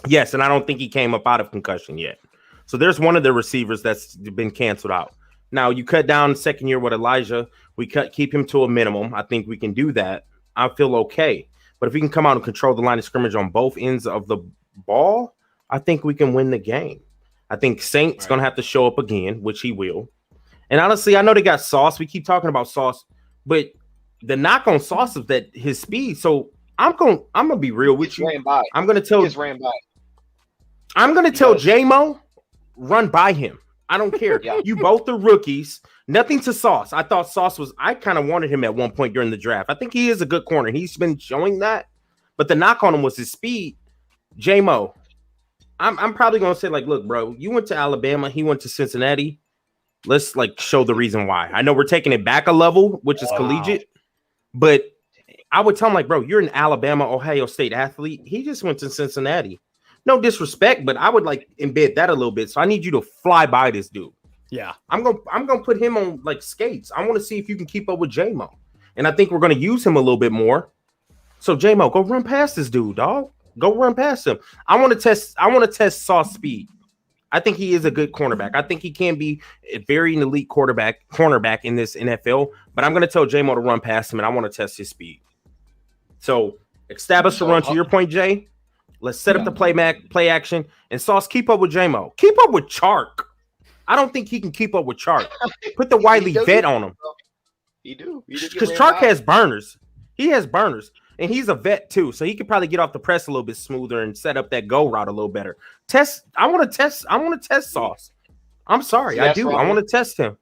Yes, and I don't think he came up out of concussion yet. So there's one of the receivers that's been canceled out. Now you cut down second year with Elijah. We keep him to a minimum. I think we can do that. I feel okay. But if we can come out and control the line of scrimmage on both ends of the ball, I think we can win the game. I think Saint's going to have to show up again, which he will. And honestly, I know they got Sauce. We keep talking about Sauce, but the knock on Sauce is that his speed. So I'm gonna be real with you. I'm gonna tell J-Mo, run by him. I don't care. You both are rookies. Nothing to Sauce. I thought I kind of wanted him at one point during the draft. I think he is a good corner. He's been showing that. But the knock on him was his speed. J-Mo, I'm probably going to say, like, look, bro, you went to Alabama. He went to Cincinnati. Let's, like, show the reason why. I know we're taking it back a level, which is collegiate. But I would tell him, like, bro, you're an Alabama, Ohio State athlete. He just went to Cincinnati. No disrespect, but I would like embed that a little bit. So I need you to fly by this dude. Yeah, I'm gonna put him on like skates. I want to see if you can keep up with J-Mo, and I think we're gonna use him a little bit more. So J-Mo, go run past this dude, dog. Go run past him. I want to test Sauce speed. I think he is a good cornerback. I think he can be a very elite cornerback in this NFL. But I'm gonna tell J-Mo to run past him, and I want to test his speed. So establish the run. To your point, Jay. Let's set up the play action, and Sauce, keep up with J-Mo. Keep up with Chark. I don't think he can keep up with Chark. Put the Wiley vet on him. He do. Because Chark has burners. He has burners, and he's a vet too, so he could probably get off the press a little bit smoother and set up that go route a little better. I want to test Sauce. I'm sorry, I do. I want to test him.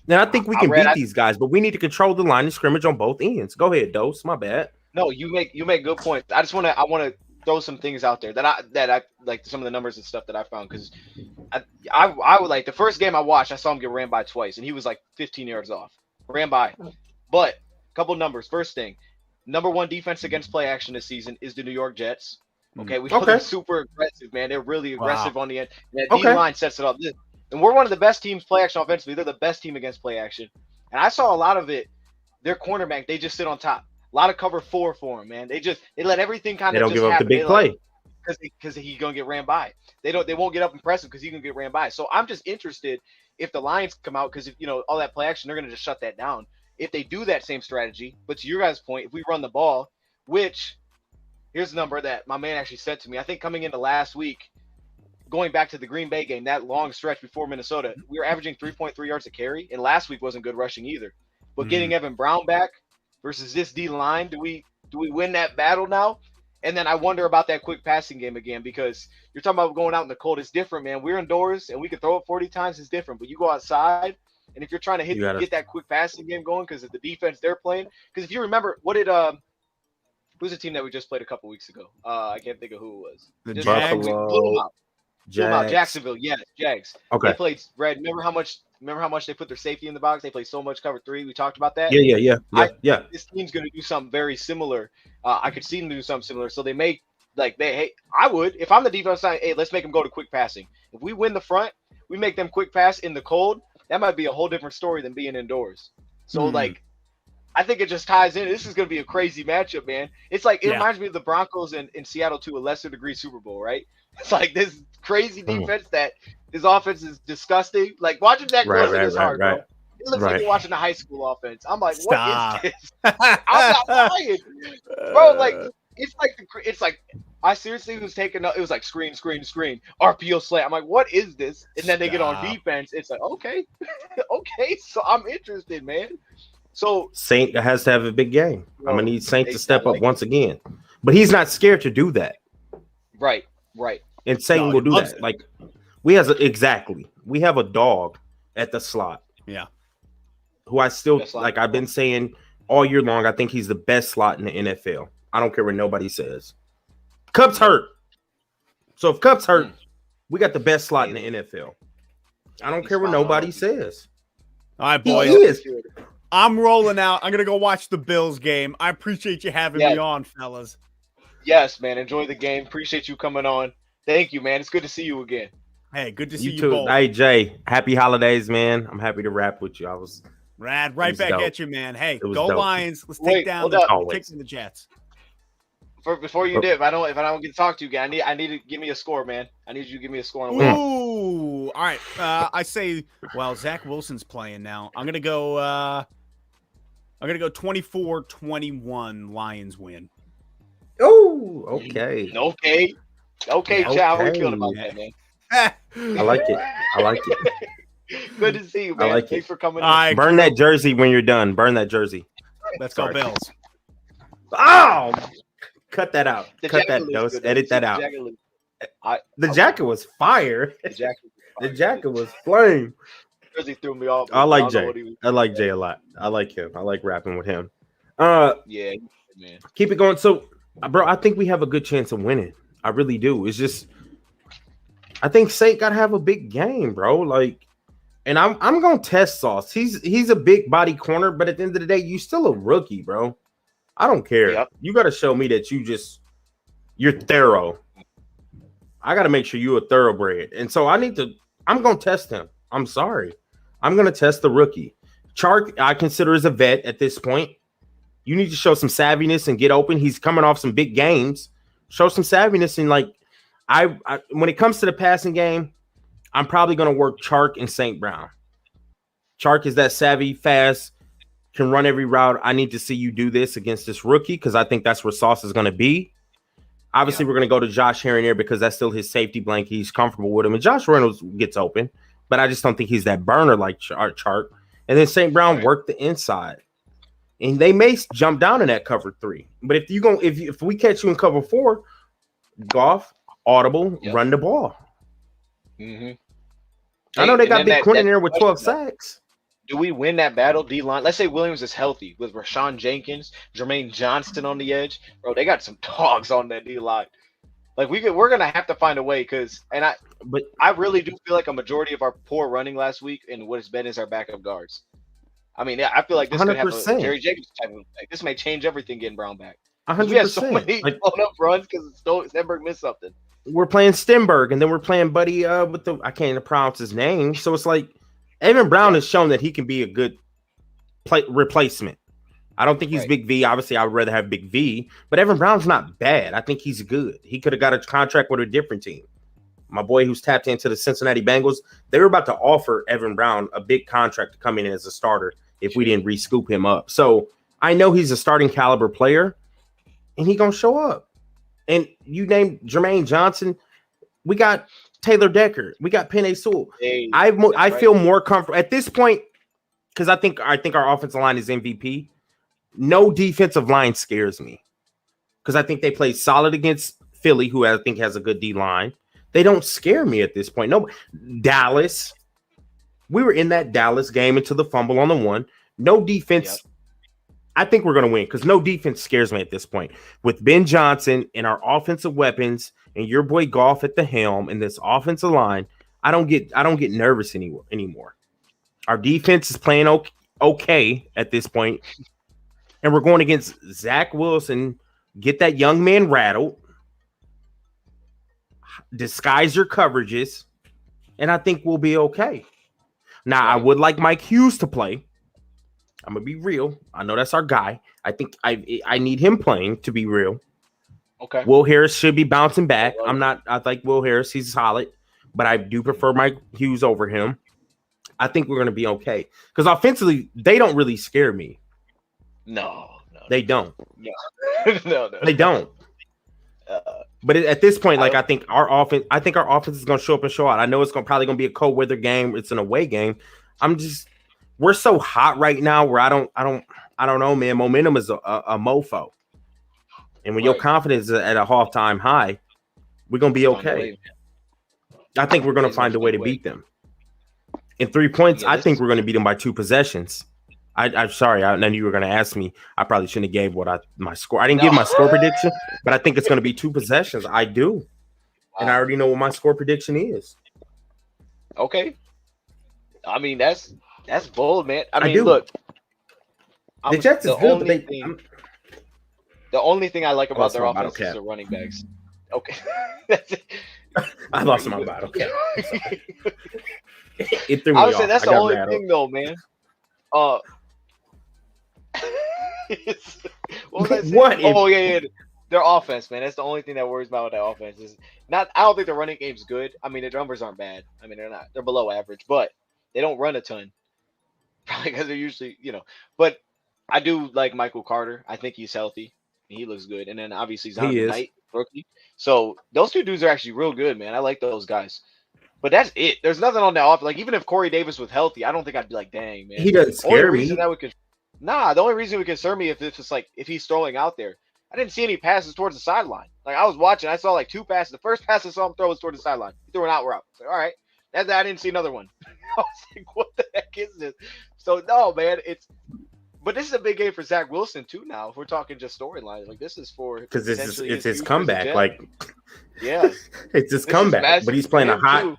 And I think we can beat these guys, but we need to control the line of scrimmage on both ends. Go ahead, Dose. My bad. No, you make good points. I want to throw some things out there that I like, some of the numbers and stuff that I found, because I would like the first game I watched, I saw him get ran by twice, and he was like 15 yards off. Ran by. But a couple numbers. First thing, number one defense against play action this season is the New York Jets. Okay, we know they're super aggressive, man. They're really aggressive on the end. And that D-line sets it up. And we're one of the best teams play action offensively. They're the best team against play action. And I saw a lot of it. Their cornerback, they just sit on top. A lot of cover 4 for him, man. They let everything kind of just give up happen. The big play because he's gonna get ran by. They won't get up and press him because he's gonna get ran by. So I'm just interested if the Lions come out, because if all that play action, they're gonna just shut that down. If they do that same strategy, but to your guys' point, if we run the ball, which here's the number that my man actually said to me. I think coming into last week, going back to the Green Bay game, that long stretch before Minnesota, we were averaging 3.3 yards a carry, and last week wasn't good rushing either. But getting Evan Brown back versus this D line, do we win that battle now? And then I wonder about that quick passing game again, because you're talking about going out in the cold. It's different, man. We're indoors and we can throw it 40 times. It's different. But you go outside, and if you're trying to get that quick passing game going because of the defense they're playing. Because if you remember, who's the team that we just played a couple weeks ago? I can't think of who it was. The Jags. Jacksonville, yes, Jags. Okay. They played red. Remember how much they put their safety in the box? They played so much cover 3. We talked about that. Yeah. This team's going to do something very similar. I could see them do something similar. So they make I would, if I'm the defense side, hey, let's make them go to quick passing. If we win the front, we make them quick pass in the cold. That might be a whole different story than being indoors. So I think it just ties in. This is going to be a crazy matchup, man. It's like, it reminds me of the Broncos in Seattle to a lesser degree Super Bowl, right? It's like this crazy defense that this offense is disgusting. Like watching that Wilson is hard, bro. It looks like you're watching a high school offense. I'm like, what is this? I'm not lying, bro. Like it's like I seriously was taking up. It was like screen, RPO slant. I'm like, what is this? And then they get on defense. It's like, okay, okay. So I'm interested, man. So Saint has to have a big game. I'm gonna need Saint to step up once again, but he's not scared to do that. Right. And Saint will do that. Like We have exactly. We have a dog at the slot. Yeah. Who I still Best slot. like. I've been saying all year long. I think he's the best slot in the NFL. I don't care what nobody says. Cup's hurt. So if Cup's hurt, we got the best slot in the NFL. I don't care what nobody says. All right, He boys. is. I'm rolling out. I'm gonna go watch the Bills game. I appreciate you having me on, fellas. Yes, man. Enjoy the game. Appreciate you coming on. Thank you, man. It's good to see you again. Hey, good to see you too. both. Hey, Jay. Happy holidays, man. I'm happy to rap with you. I was rad. Right back dope. at you, man. Hey, go dope. Lions. Let's take down the Jets. Before you dip, if I don't get to talk to you again, I need to give me a score, man. I need you to give me a score. Ooh, all right. I say, well, Zach Wilson's playing now. I'm gonna go 24-21. Lions win. Oh, okay. Okay, Chow. How are you feeling about that, man? I like it. Good to see you, man. I like Thanks it. for coming. Burn that jersey when you're done. Burn that jersey. Let's go, Bills. Oh, cut that out. The Cut jacket that, looks Dose. good. Edit that out. The Okay. jacket was fire. The jacket was flame. Jersey threw me off. I like don't know Jay. what he was- I like Jay a lot. I like him. I like rapping with him. Yeah, man. Keep it going. So, bro, I think we have a good chance of winning. I really do. It's just, I think Saint got to have a big game, bro. Like, and I'm gonna test Sauce. He's a big body corner, but at the end of the day, you still a rookie, bro. I don't care. Yep. You got to show me that you're thorough. I got to make sure you're a thoroughbred, and so I'm gonna test him. I'm sorry. I'm gonna test the rookie. Chark, I consider as a vet at this point. You need to show some savviness and get open. He's coming off some big games. Show some savviness and like I when it comes to the passing game, I'm probably going to work Chark and St. Brown. Chark is that savvy, fast, can run every route. I need to see you do this against this rookie because I think that's where Sauce is going to be. Obviously, we're going to go to Josh here and there because that's still his safety blanket. He's comfortable with him. And Josh Reynolds gets open, but I just don't think he's that burner like Chark. And then St. Brown worked the inside. And they may jump down in that cover 3. But if we catch you in cover 4, Goff, audible, run the ball. Mm-hmm. I know they got Big Quinn in there with 12 sacks. Do we win that battle D-line? Let's say Williams is healthy with Rashawn Jenkins, Jermaine Johnston on the edge. Bro, they got some dogs on that D-line. Like we're gonna have to find a way but I really do feel like a majority of our poor running last week and what it's been is our backup guards. I mean, I feel like this could have a Jerry Jacobs type of like this may change everything getting Brown back. 100%. We had so many blown up runs because Stenberg missed something. We're playing Stenberg, and then we're playing Buddy with I can't even pronounce his name. So it's like Evan Brown has shown that he can be a good replacement. I don't think he's Big V. Obviously, I would rather have Big V, but Evan Brown's not bad. I think he's good. He could have got a contract with a different team. My boy who's tapped into the Cincinnati Bengals, they were about to offer Evan Brown a big contract to come in as a starter if we didn't re-scoop him up. So I know he's a starting caliber player, and he going to show up. And you named Jermaine Johnson. We got Taylor Decker. We got Penei Sewell. I feel more comfortable at this point because I think our offensive line is MVP. No defensive line scares me because I think they played solid against Philly, who I think has a good D line. They don't scare me at this point. No, Dallas. We were in that Dallas game until the fumble on the 1. No defense. Yep. I think we're going to win because no defense scares me at this point. With Ben Johnson and our offensive weapons and your boy Goff at the helm and this offensive line, I don't get nervous anymore. Our defense is playing okay at this point, and we're going against Zach Wilson. Get that young man rattled. Disguise your coverages, and I think we'll be okay. Now, I would like Mike Hughes to play. I'm gonna be real. I know that's our guy. I think I need him playing to be real. Okay. Will Harris should be bouncing back. I like Will Harris. He's solid, but I do prefer Mike Hughes over him. I think we're gonna be okay because offensively they don't really scare me. No, they don't. No, they don't. But at this point, like I think our offense is going to show up and show out. I know it's probably going to be a cold weather game. It's an away game. We're so hot right now where I don't know, man. Momentum is a mofo, and when your confidence is at a half-time high, we're going to be okay. I think we're going to He's gonna find a way to find beat them. In 3 points, Yeah, I this think is- we're going to beat them by 2 possessions. I'm sorry. I know you were going to ask me. I probably shouldn't have gave my score. I didn't give my score prediction, but I think it's going to be 2 possessions. I do. And I already know what my score prediction is. Okay. I mean, that's bold, man. I mean, do. look. The Jets is good, but the only thing I like about lost their my offense bottle is cap. their running backs. Okay. That's it. I lost my bottle cap. It threw me I would off. say that's I the got only rattled. thing, though, man. What was I saying? What if- Oh yeah. Their offense, man. That's the only thing that worries about with their offense is not. I don't think the running game's good. I mean, the numbers aren't bad. I mean, they're not. They're below average, but they don't run a ton. Probably because they're usually, But I do like Michael Carter. I think he's healthy. He looks good. And then obviously Zombie is. Knight, rookie. So those 2 dudes are actually real good, man. I like those guys. But that's it. There's nothing on that offense. Like, even if Corey Davis was healthy, I don't think I'd be like, dang, man. He doesn't scare me. The only reason it would concern me if it's just like if he's throwing out there. I didn't see any passes towards the sideline. Like, I was watching, I saw like 2 passes. The first pass I saw him throw was towards the sideline. He threw an out route. So, all right. I didn't see another one. I was like, what the heck is this? So no, man, but this is a big game for Zach Wilson too. Now, if we're talking just storyline, like this is for Because it's his future comeback. as a Jet. Like, yeah, it's his This is comeback. massive But he's playing for a him, hot. too.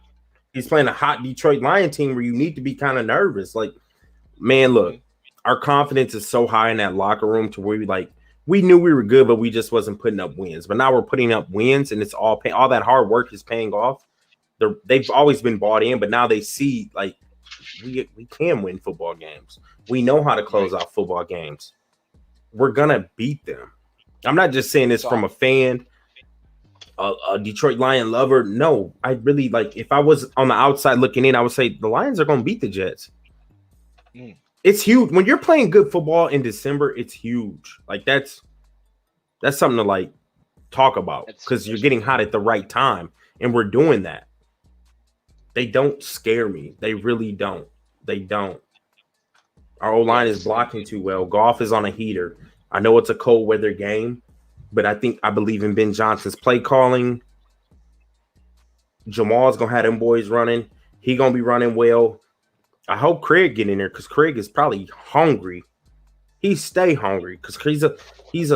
He's playing a hot Detroit Lion team where you need to be kind of nervous. Like, man, look, our confidence is so high in that locker room to where we knew we were good, but we just wasn't putting up wins. But now we're putting up wins, and it's all that hard work is paying off. They've always been bought in, but now they see like we can win football games. We know how to close out football games. We're gonna beat them. I'm not just saying this from a fan, a Detroit Lion lover. No, I really like. If I was on the outside looking in, I would say the Lions are gonna beat the Jets. It's huge when you're playing good football in December. It's huge. Like that's something to like talk about because you're getting hot at the right time, and we're doing that. They don't scare me. They really don't. They don't. Our O-line is blocking too well. Goff is on a heater. I know it's a cold weather game, but I believe in Ben Johnson's play calling. Jamal's going to have them boys running. He going to be running well. I hope Craig get in there because Craig is probably hungry. He stay hungry because he's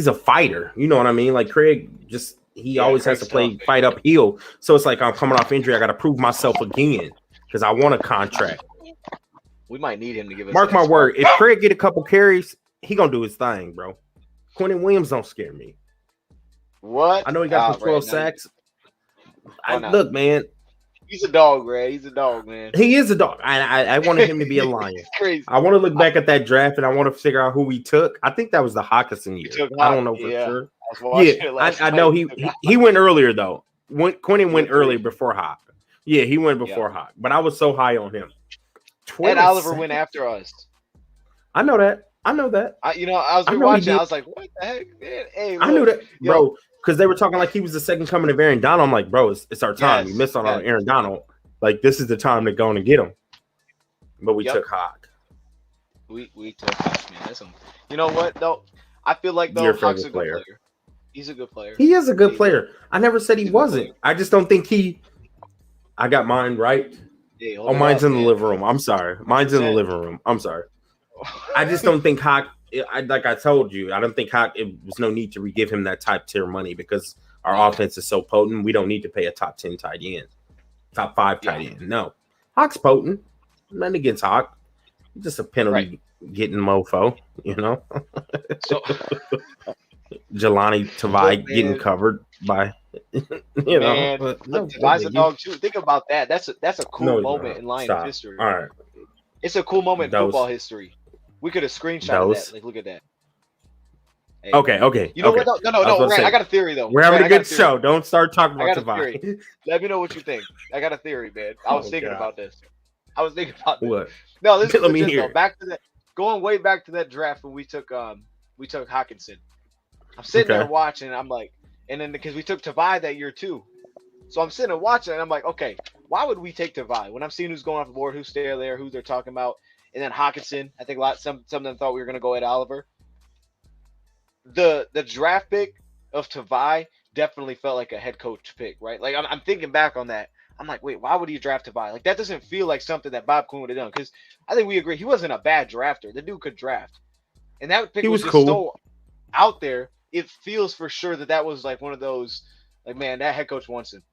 a fighter. You know what I mean? Like Craig he always has to fight uphill. So it's like I'm coming off injury. I got to prove myself again because I want a contract. We might need him to give us. Mark my word. If Craig get a couple carries, he gonna do his thing, bro. Quentin Williams don't scare me. What? I know he got 12 sacks. Look, man. He's a dog, man. He's a dog, man. He is a dog. I wanted him to be a Lion. Crazy. I want to look back at that draft and I want to figure out who we took. I think that was the Hawkinson year. I don't know for sure. I know he went earlier though. Quentin went earlier before Hawk. Yeah, he went before Hawk. But I was so high on him. And Oliver went after us. I know that. I was watching. I was like, what the heck, man? Hey, look, I knew that, bro. Because they were talking like he was the second coming of Aaron Donald. I'm like, bro, it's our time. We missed on Aaron Donald. Like, this is the time to go and get him. But we took Hawk. We took Hawk, man. That's you know what, though? I feel like, though, Hawk's a good player. He's a good player. He is a good player. I never said he wasn't. I just don't think I got mine right. Hey, mine's in the living room. I'm sorry. Mine's in the living room. I'm sorry. I just don't think Hawk, like I told you, I don't think Hawk, it was no need to give him that top tier money because our offense is so potent. We don't need to pay a top 10 tight end, top 5 tight end. No. Hawk's potent. Nothing against Hawk. Just a penalty getting mofo, you know? So, Jelani Tavai getting covered by, you know. Tavai's a dog too. Think about that. That's a cool moment in Lions history. All right. It's a cool moment in football history. We could have screenshotted that. Like, look at that. Hey. Okay. You know what? No. I got a theory though. We're having a good show. Don't start talking about Tavai. Let me know what you think. I got a theory, man. I was thinking about this. What? No, this is Let me legit, hear. Though. Back to that. Going way back to that draft when we took Hawkinson. I'm sitting there watching. I'm like, and then because we took Tavai that year too, so I'm sitting and watching, and I'm like, okay, why would we take Tavai when I'm seeing who's going off the board, who's still there, who they're talking about, and then Hawkinson. I think some of them thought we were going to go at Oliver. The draft pick of Tavai definitely felt like a head coach pick, right? Like I'm thinking back on that. I'm like, wait, why would he draft Tavai? Like that doesn't feel like something that Bob Quinn would have done. Because I think we agree he wasn't a bad drafter. The dude could draft, and that pick He was was just cool. so out there. It feels for sure that was like one of those, like, man, that head coach wants him,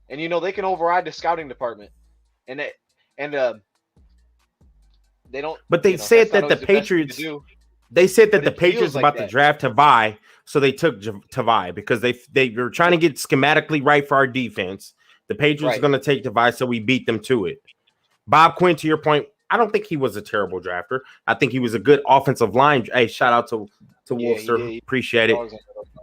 and they can override the scouting department, and they don't. But they said that the Patriots. They said that the Patriots about to draft Tavai, so they took Tavai because they were trying to get schematically right for our defense. The Patriots are going to take Tavai, so we beat them to it. Bob Quinn, to your point, I don't think he was a terrible drafter. I think he was a good offensive line. Hey, shout out to Wolfster. Appreciate it.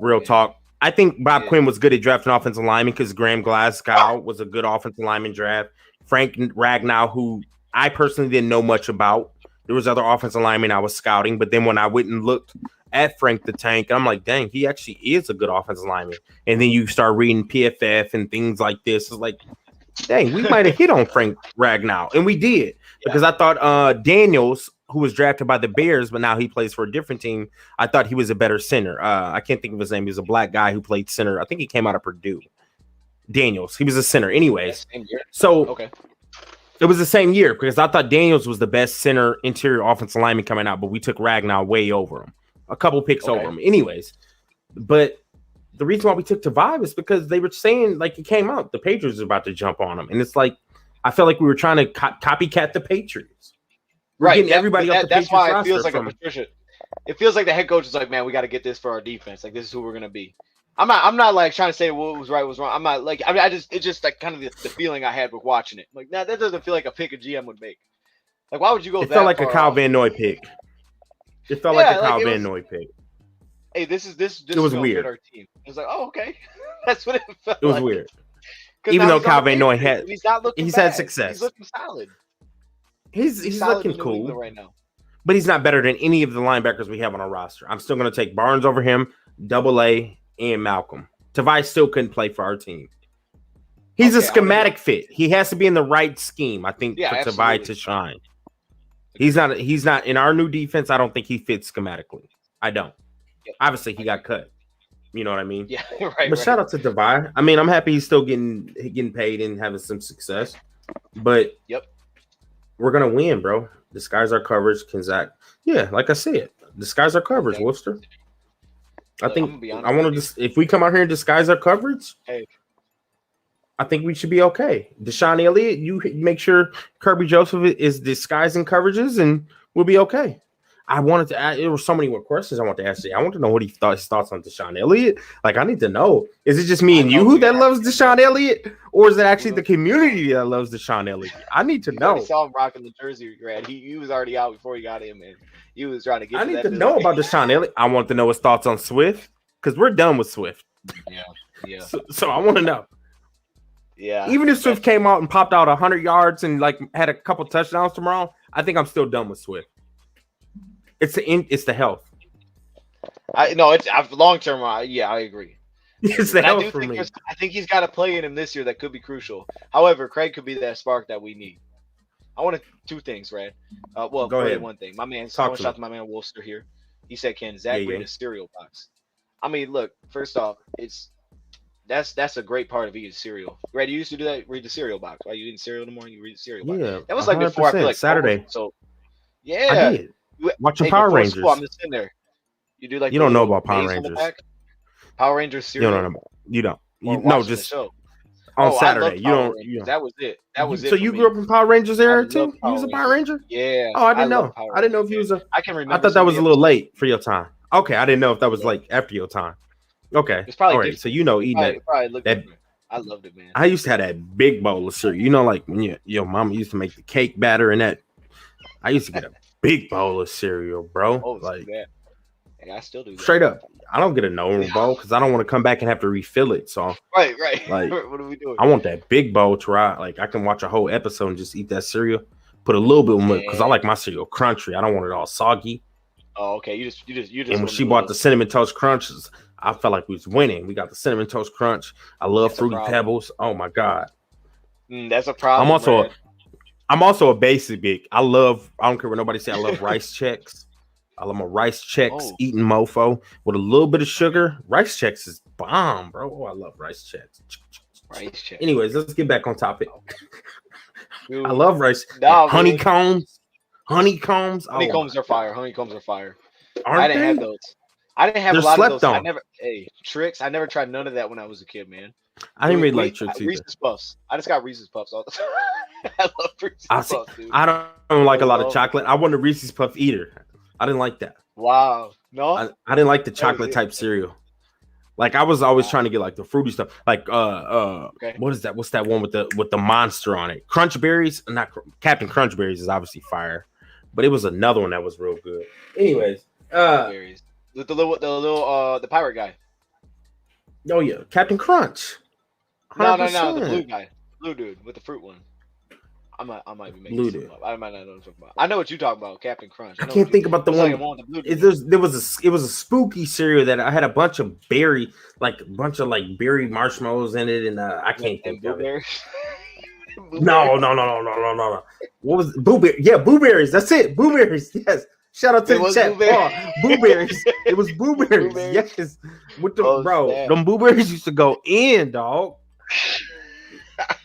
Real talk. I think Bob Quinn was good at drafting offensive linemen because Graham Glasgow was a good offensive lineman draft. Frank Ragnow, who I personally didn't know much about. There was other offensive linemen I was scouting, but then when I went and looked at Frank the Tank, I'm like, dang, he actually is a good offensive lineman. And then you start reading PFF and things like this. It's like, dang, we might have hit on Frank Ragnow. And we did. Because I thought Daniels, who was drafted by the Bears, but now he plays for a different team, I thought he was a better center. I can't think of his name. He was a black guy who played center. I think he came out of Purdue. Daniels. He was a center. Anyways. So okay. It was the same year because I thought Daniels was the best center interior offensive lineman coming out, but we took Ragnow way over him. A couple picks over him. Anyways. But the reason why we took Tavai is because they were saying, like, it came out, the Patriots are about to jump on him. And it's like, I felt like we were trying to copycat the Patriots. Right. Getting everybody up the that's Patriots why it feels like from, a Patricia. It feels like the head coach is like, man, we got to get this for our defense. Like, this is who we're going to be. I'm not like trying to say what was right, what was wrong. I'm not like, I mean, it's just like kind of the feeling I had with watching it. Like, nah, that doesn't feel like a pick a GM would make. Like, why would you go? It felt like a Kyle Van Noy pick. It felt like a Kyle Van Noy pick. Hey, this it was weird. Fit our team. It was like, oh, okay, that's what it felt. It was like. Weird. Even though Kyle Van Noy he's had success. He's looking solid. He's solid looking cool right now. But he's not better than any of the linebackers we have on our roster. I'm still going to take Barnes over him, Double A, and Malcolm. Tavai still couldn't play for our team. He's a schematic fit. He has to be in the right scheme, I think, for Tavai to shine. He's not in our new defense. I don't think he fits schematically. I don't. Yep. Obviously, he got cut. You know what I mean? Yeah, right. But shout out to Tavai. I mean, I'm happy he's still getting paid and having some success. But we're gonna win, bro. Disguise our coverage. Zach? Yeah, like I said, disguise our coverage, Worcester. I think I want to if we come out here and disguise our coverage, I think we should be okay. Deshaun Elliott, you make sure Kirby Joseph is disguising coverages, and we'll be okay. I wanted to ask, there were so many more questions I want to ask you. I want to know what his thoughts on Deshaun Elliott. Like, I need to know. Is it just me and you that loves Deshaun Elliott? Or is it actually the community that loves Deshaun Elliott? I need to know. I saw him rocking the jersey, Brad. He was already out before he got in, man. He was trying to get. I need to know about Deshaun Elliott. I want to know his thoughts on Swift because we're done with Swift. Yeah. So I want to know. Yeah. Even if Swift came out and popped out 100 yards and like had a couple touchdowns tomorrow, I think I'm still done with Swift. It's the health. It's long term. Yeah, I agree. It's the health for me. I think he's got a play in him this year that could be crucial. However, Craig could be that spark that we need. I wanted two things, Brad. Go ahead. One thing. My man, I want to shout out to my man Wolfster here. He said, "Can Zach read a cereal box?" I mean, look. First off, that's a great part of eating cereal. Brad, you used to do that. Read the cereal box. Right? You eating cereal in the morning. You read the cereal box. Yeah, that was like before I feel like Saturday. So yeah, I did. Watching Power Rangers. School, I'm just in there. You do like you don't know about Power Rangers. Power Rangers cereal. You don't. No, just on Saturday. You don't. That was it. That was it. So you grew up in Power Rangers era too? You was a Power Ranger? Yeah. Oh, I didn't know. I didn't know if you was a. I can remember. I thought that was a little late for your time. Okay, I didn't know if that was like after your time. Okay. It's probably all right. So you know eating that. I loved it, man. I used to have that big bowl of cereal. You know, like when your mama used to make the cake batter and that. I used to get a big bowl of cereal, bro. Oh, like yeah, I still do that. Straight up. I don't get a normal bowl because I don't want to come back and have to refill it. So right. Like, what are we doing? I want that big bowl to I can watch a whole episode and just eat that cereal. Put a little bit of milk because I like my cereal crunchy. I don't want it all soggy. Oh, okay. You just. And when she bought the cinnamon toast crunches, I felt like we was winning. We got the cinnamon toast crunch. I love Fruity Pebbles. Oh my god. That's a problem. I'm also a basic big. I don't care what nobody say. I love rice checks. I love my rice checks, eating mofo with a little bit of sugar. Rice checks is bomb, bro. Oh, I love rice checks. Rice check. Anyways, let's get back on topic. Dude, I love rice. nah, man. Honeycombs. Honeycombs. Honeycombs Oh, are fire. Honeycombs are fire. aren't I didn't have they? those. I didn't have They're a lot slept of those. I on. never. Hey, tricks. I never tried none of that when I was a kid, man. I didn't really like tricks either. Reese's Puffs. I just got Reese's Puffs all the time. I love Reese's Puffs, dude. I don't like a lot of love chocolate. I wasn't a Reese's Puff eater. I didn't like that. Wow. No. I didn't like the was chocolate it. type cereal. Like I was always trying to get like the fruity stuff. Like Okay. what is that? What's that one with the monster on it? Crunch Berries? Not Captain Crunch Berries is obviously fire, but it was another one that was real good. Anyways, Berries. The pirate guy. oh yeah, Captain Crunch. No, 100%. the blue guy. Blue dude with the fruit one. I might be making Blue something dude. up. I might not know what I'm talking about. I know what you're talking about, Captain Crunch. I can't think about the one. With the blue dude. There was a spooky cereal that I had a bunch of berry marshmallows in it, and I can't think of it. Blueberries. No. What was blueberry? Yeah, blueberries. That's it. Blueberries. Yes. Shout out to It the was chat. blueberries. Blueberries. It was blueberries. Blueberries. Yes. With the Oh, snap. them blueberries used to go in, dog.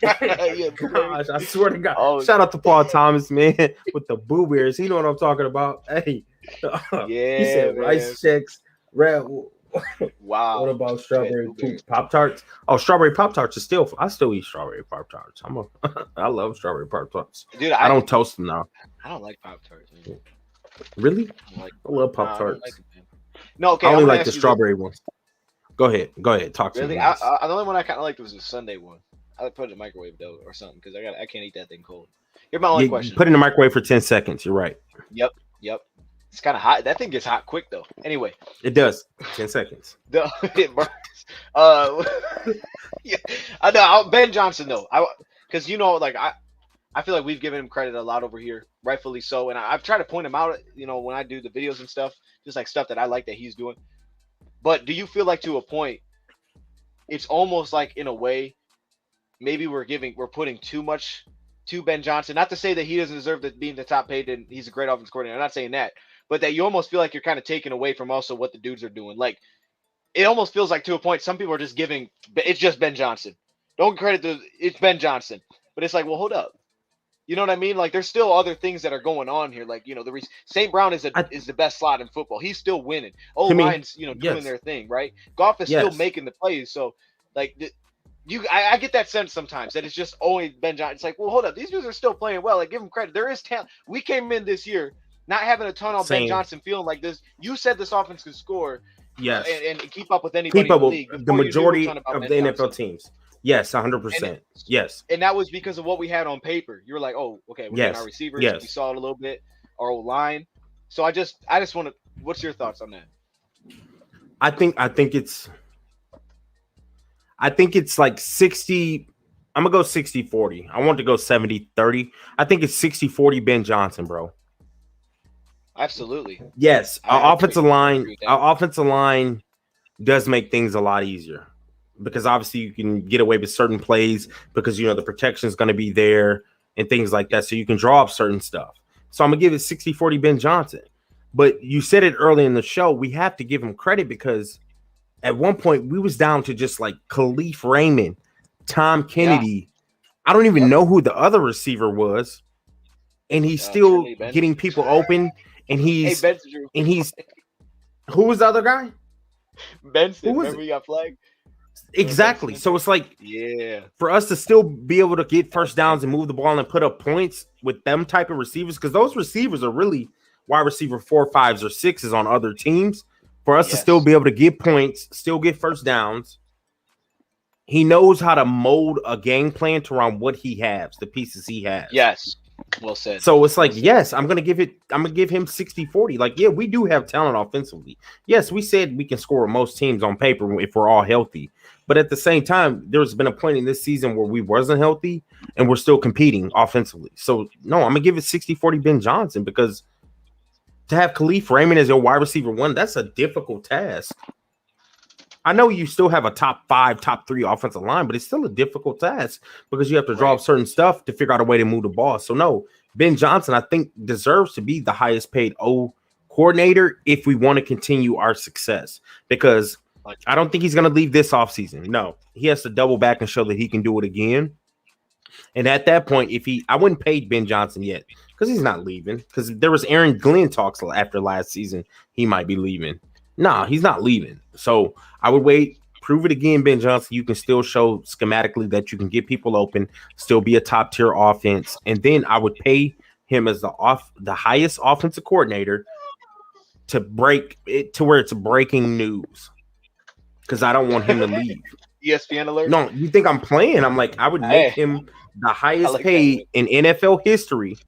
Yeah, Gosh, I swear to God. Oh, Shout out to Paul Thomas, man, with the blueberries. He know what I'm talking about. Hey. Yeah, He said man. rice checks. Red. Wow. What about strawberry blueberries. Pop Tarts? Oh, strawberry Pop Tarts is still. I still eat strawberry Pop Tarts. I love strawberry Pop Tarts. Dude, I don't toast them now. I don't like Pop Tarts. Really? I love Pop Tarts. No, okay. I I'm only gonna like ask the you strawberry ones. Go ahead. Talk this. to Really, me. the only one I kind of liked was the Sunday one. I would put it in the microwave though, or something, because I can't eat that thing cold. Here's my only question. Put it in the microwave for 10 seconds. You're right. Yep. It's kind of hot. That thing gets hot quick though. Anyway, It does. 10 seconds. it burns. Yeah, I know Ben Johnson though. Because like I feel like we've given him credit a lot over here, rightfully so. And I've tried to point him out, when I do the videos and stuff, just like stuff that I like that he's doing. But do you feel like to a point, it's almost like in a way, maybe we're putting too much to Ben Johnson? Not to say that he doesn't deserve to be in the top paid and he's a great offense coordinator. I'm not saying that, but that you almost feel like you're kind of taking away from also what the dudes are doing. Like it almost feels like to a point, some people are just giving it's just Ben Johnson. Don't credit it's Ben Johnson, but it's like, well, hold up. You know what I mean? Like there's still other things that are going on here. Like, St. Brown is the best slot in football. He's still winning. Line's, doing their thing, right? Goff is still making the plays. So like I get that sense sometimes that it's just only Ben Johnson. It's like, well, hold up. These dudes are still playing well. Like give them credit. There is talent. We came in this year not having a ton on Ben Johnson, feeling like this. You said this offense could score and keep up with anybody in the league. The majority of the Ben NFL Johnson. teams. Yes, 100%. Yes. And that was because of what we had on paper. You were like, oh, okay, we're getting our receivers. Yes. We saw it a little bit, our old line. So I just want to. What's your thoughts on that? I think it's like 60. I'm gonna go 60-40. I want to go 70-30. I think it's 60-40 Ben Johnson, bro. Absolutely. Yes, our offensive agree line does make things a lot easier because obviously you can get away with certain plays because the protection is going to be there and things like that, so you can draw up certain stuff. So I'm gonna give it 60-40 Ben Johnson. But you said it early in the show. We have to give him credit because at one point we was down to just like Khalif Raymond, Tom Kennedy. I don't even know who the other receiver was, and he's still getting people open. And he's who was the other guy? Benson. Remember he got flagged? Exactly. So it's like, for us to still be able to get first downs and move the ball and put up points with them type of receivers, because those receivers are really wide receiver 4, 5s, or 6s on other teams. For us to still be able to get points, still get first downs, he knows how to mold a game plan to around what he has, the pieces he has. Yes. Well said. So it's like, yes, I'm gonna give him 60-40. Like, yeah, we do have talent offensively. Yes, we said we can score with most teams on paper if we're all healthy. But at the same time, there's been a point in this season where we wasn't healthy and we're still competing offensively. So no, I'm gonna give it 60-40 Ben Johnson, because to have Khalif Raymond as your wide receiver 1, that's a difficult task. I know you still have a top 5, top 3 offensive line, but it's still a difficult task because you have to draw up certain stuff to figure out a way to move the ball. So no, Ben Johnson, I think, deserves to be the highest paid O coordinator if we want to continue our success, because I don't think he's going to leave this offseason. No, he has to double back and show that he can do it again. And at that point, I wouldn't pay Ben Johnson yet because he's not leaving. Because there was Aaron Glenn talks after last season he might be leaving. Nah, he's not leaving. So I would wait. Prove it again, Ben Johnson. You can still show schematically that you can get people open, still be a top tier offense, and then I would pay him as the highest offensive coordinator to break it to where it's breaking news. Because I don't want him to leave. ESPN alert. No, you think I'm playing? I'm like, I would make him the highest paid in NFL history.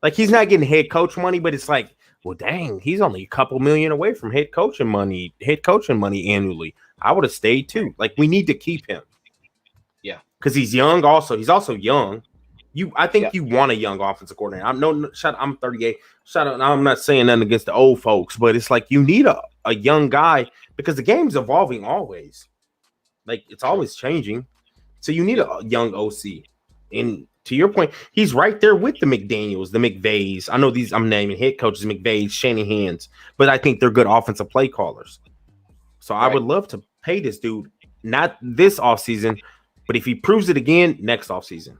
Like, he's not getting head coach money, but it's like, well, dang, he's only a couple million away from head coaching money annually. I would have stayed too. Like, we need to keep him. Yeah. Because he's young also. He's also young. I think you want a young offensive coordinator. I'm 38. I'm not saying nothing against the old folks, but it's like you need a young guy because the game's evolving always. Like, it's always changing. So you need a young OC. And to your point, he's right there with the McDaniels, the McVays. I know I'm naming head coaches, McVays, Shanahan's, but I think they're good offensive play callers. So I would love to pay this dude, not this offseason, but if he proves it again, next offseason.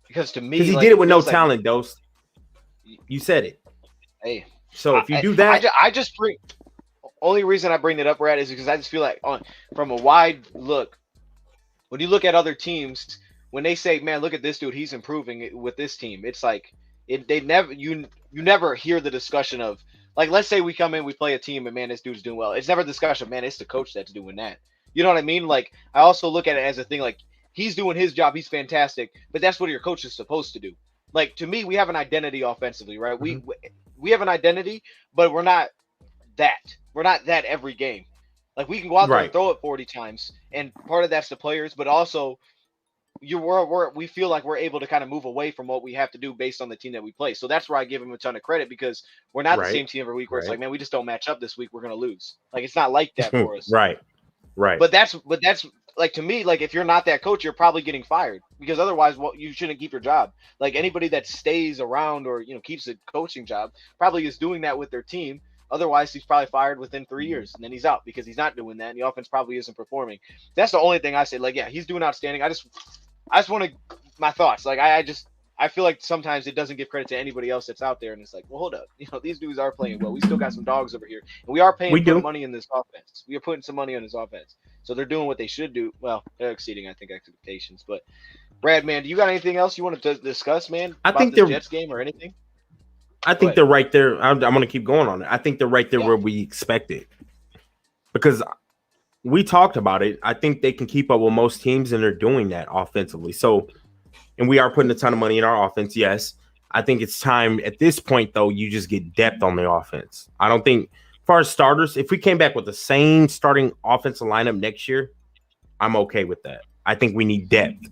Because to me, he did it with no talent, Dose. You said it. Hey, so if you do that, I just bring. Only reason I bring it up, Brad, is because I just feel like from a wide look, when you look at other teams, when they say, "Man, look at this dude, he's improving with this team," it's like you never hear the discussion of, like, let's say we come in, we play a team, and man, this dude's doing well. It's never a discussion, man, it's the coach that's doing that. You know what I mean? Like, I also look at it as a thing, like, he's doing his job, he's fantastic, but that's what your coach is supposed to do. Like, to me, we have an identity offensively, right? Mm-hmm. We have an identity, but we're not that. We're not that every game. Like, we can go out there and throw it 40 times, and part of that's the players, but also we feel like we're able to kind of move away from what we have to do based on the team that we play. So that's where I give him a ton of credit, because we're not the same team every week where it's like, man, we just don't match up this week, we're going to lose. Like, it's not like that for us. Right. But that's like, to me, like, if you're not that coach, you're probably getting fired, because otherwise, you shouldn't keep your job. Like, anybody that stays around or, keeps a coaching job probably is doing that with their team. Otherwise, he's probably fired within 3 years, and then he's out because he's not doing that, and the offense probably isn't performing. That's the only thing I say. Like, yeah, he's doing outstanding. I just want my thoughts. Like, I feel like sometimes it doesn't give credit to anybody else that's out there, and it's like, well, hold up. These dudes are playing well. We still got some dogs over here, and we are putting money in this offense. We are putting some money on this offense, so they're doing what they should do. Well, they're exceeding, I think, expectations. But Brad, man, do you got anything else you want to discuss, man? I think the Jets game or anything. I think they're right there. I'm going to keep going on it. I think they're right there where we expected, because we talked about it. I think they can keep up with most teams, and they're doing that offensively. So, and we are putting a ton of money in our offense. Yes. I think it's time at this point, though, you just get depth on the offense. I don't think, as far as starters, if we came back with the same starting offensive lineup next year, I'm okay with that. I think we need depth.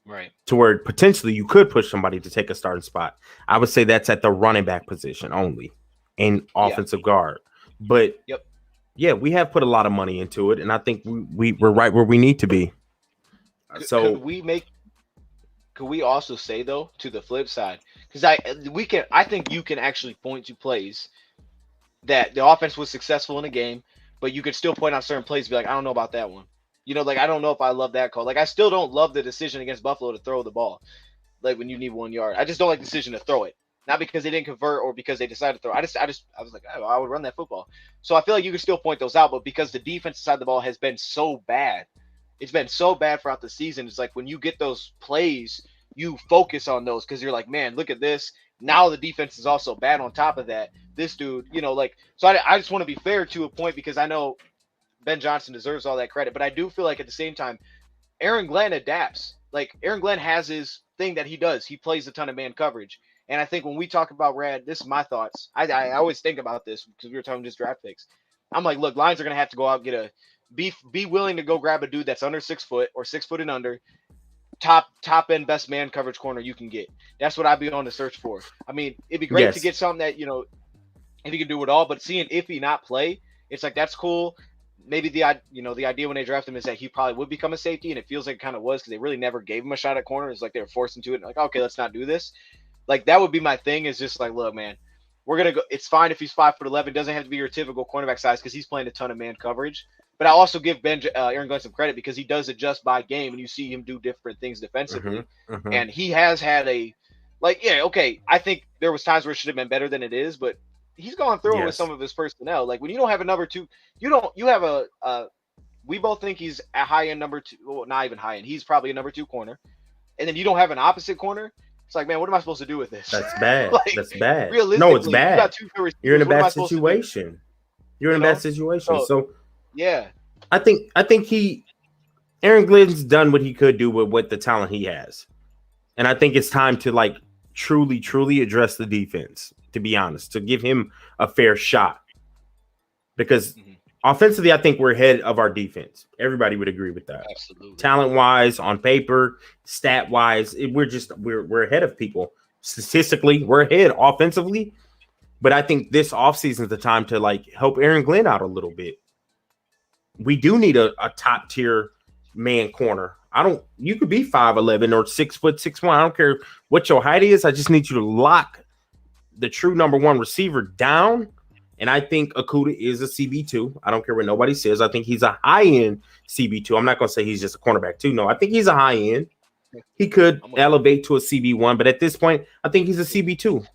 Right. To where potentially you could push somebody to take a starting spot. I would say that's at the running back position only and offensive guard. But yeah, we have put a lot of money into it, and I think we're right where we need to be. So could we also say, though, to the flip side, because I think you can actually point to plays that the offense was successful in a game, but you could still point out certain plays and be like, I don't know about that one. Like, I don't know if I love that call. Like, I still don't love the decision against Buffalo to throw the ball, like, when you need 1 yard. I just don't like the decision to throw it. Not because they didn't convert or because they decided to throw. I was like, I would run that football. So I feel like you can still point those out, but because the defensive side of the ball has been so bad, it's been so bad throughout the season. It's like when you get those plays, you focus on those because you're like, man, look at this. Now the defense is also bad on top of that. This dude, so I just want to be fair to a point, because I know Ben Johnson deserves all that credit, but I do feel like at the same time, Aaron Glenn adapts. Like, Aaron Glenn has his thing that he does. He plays a ton of man coverage. And I think when we talk about Rad, this is my thoughts. I always think about this because we were talking just draft picks. I'm like, look, Lions are going to have to go out and be willing to go grab a dude that's under 6 foot or 6 foot and under, top end best man coverage corner you can get. That's what I'd be on the search for. I mean, it'd be great to get something that, if he can do it all, but seeing Iffy not play, it's like, that's cool. Maybe the idea when they draft him is that he probably would become a safety, and it feels like it kind of was because they really never gave him a shot at corner. It's like they were forced into it. And like, okay, let's not do this. Like, that would be my thing, is just like, look, man, we're gonna go. It's fine if he's 5'11". Doesn't have to be your typical cornerback size because he's playing a ton of man coverage. But I also give Aaron Glenn some credit because he does adjust by game, and you see him do different things defensively. And he has had I think there was times where it should have been better than it is, but he's gone through it with some of his personnel. Like when you don't have a number two, you have a we both think he's a high end number two, well, not even high end. He's probably a number two corner, and then you don't have an opposite corner. It's like, man, what am I supposed to do with this? That's bad. That's bad. Realistically, No, it's bad. You're in a bad situation. You're in a bad situation. So yeah, I think Aaron Glenn's done what he could do with the talent he has, and I think it's time to like truly address the defense. To be honest, to give him a fair shot, because offensively, I think we're ahead of our defense. Everybody would agree with that. Absolutely. Talent-wise, on paper, stat-wise, we're ahead of people. Statistically, we're ahead offensively. But I think this offseason is the time to like help Aaron Glenn out a little bit. We do need a top-tier man corner. You could be 5'11" or 6'6'1". I don't care what your height is. I just need you to lock the true number one receiver down. And I think Okudah is a CB2. I don't care what nobody says. I think he's a high-end CB2. I'm not going to say he's just a cornerback, too. No, I think he's a high-end. He could elevate to a CB1, but at this point, I think he's a CB2.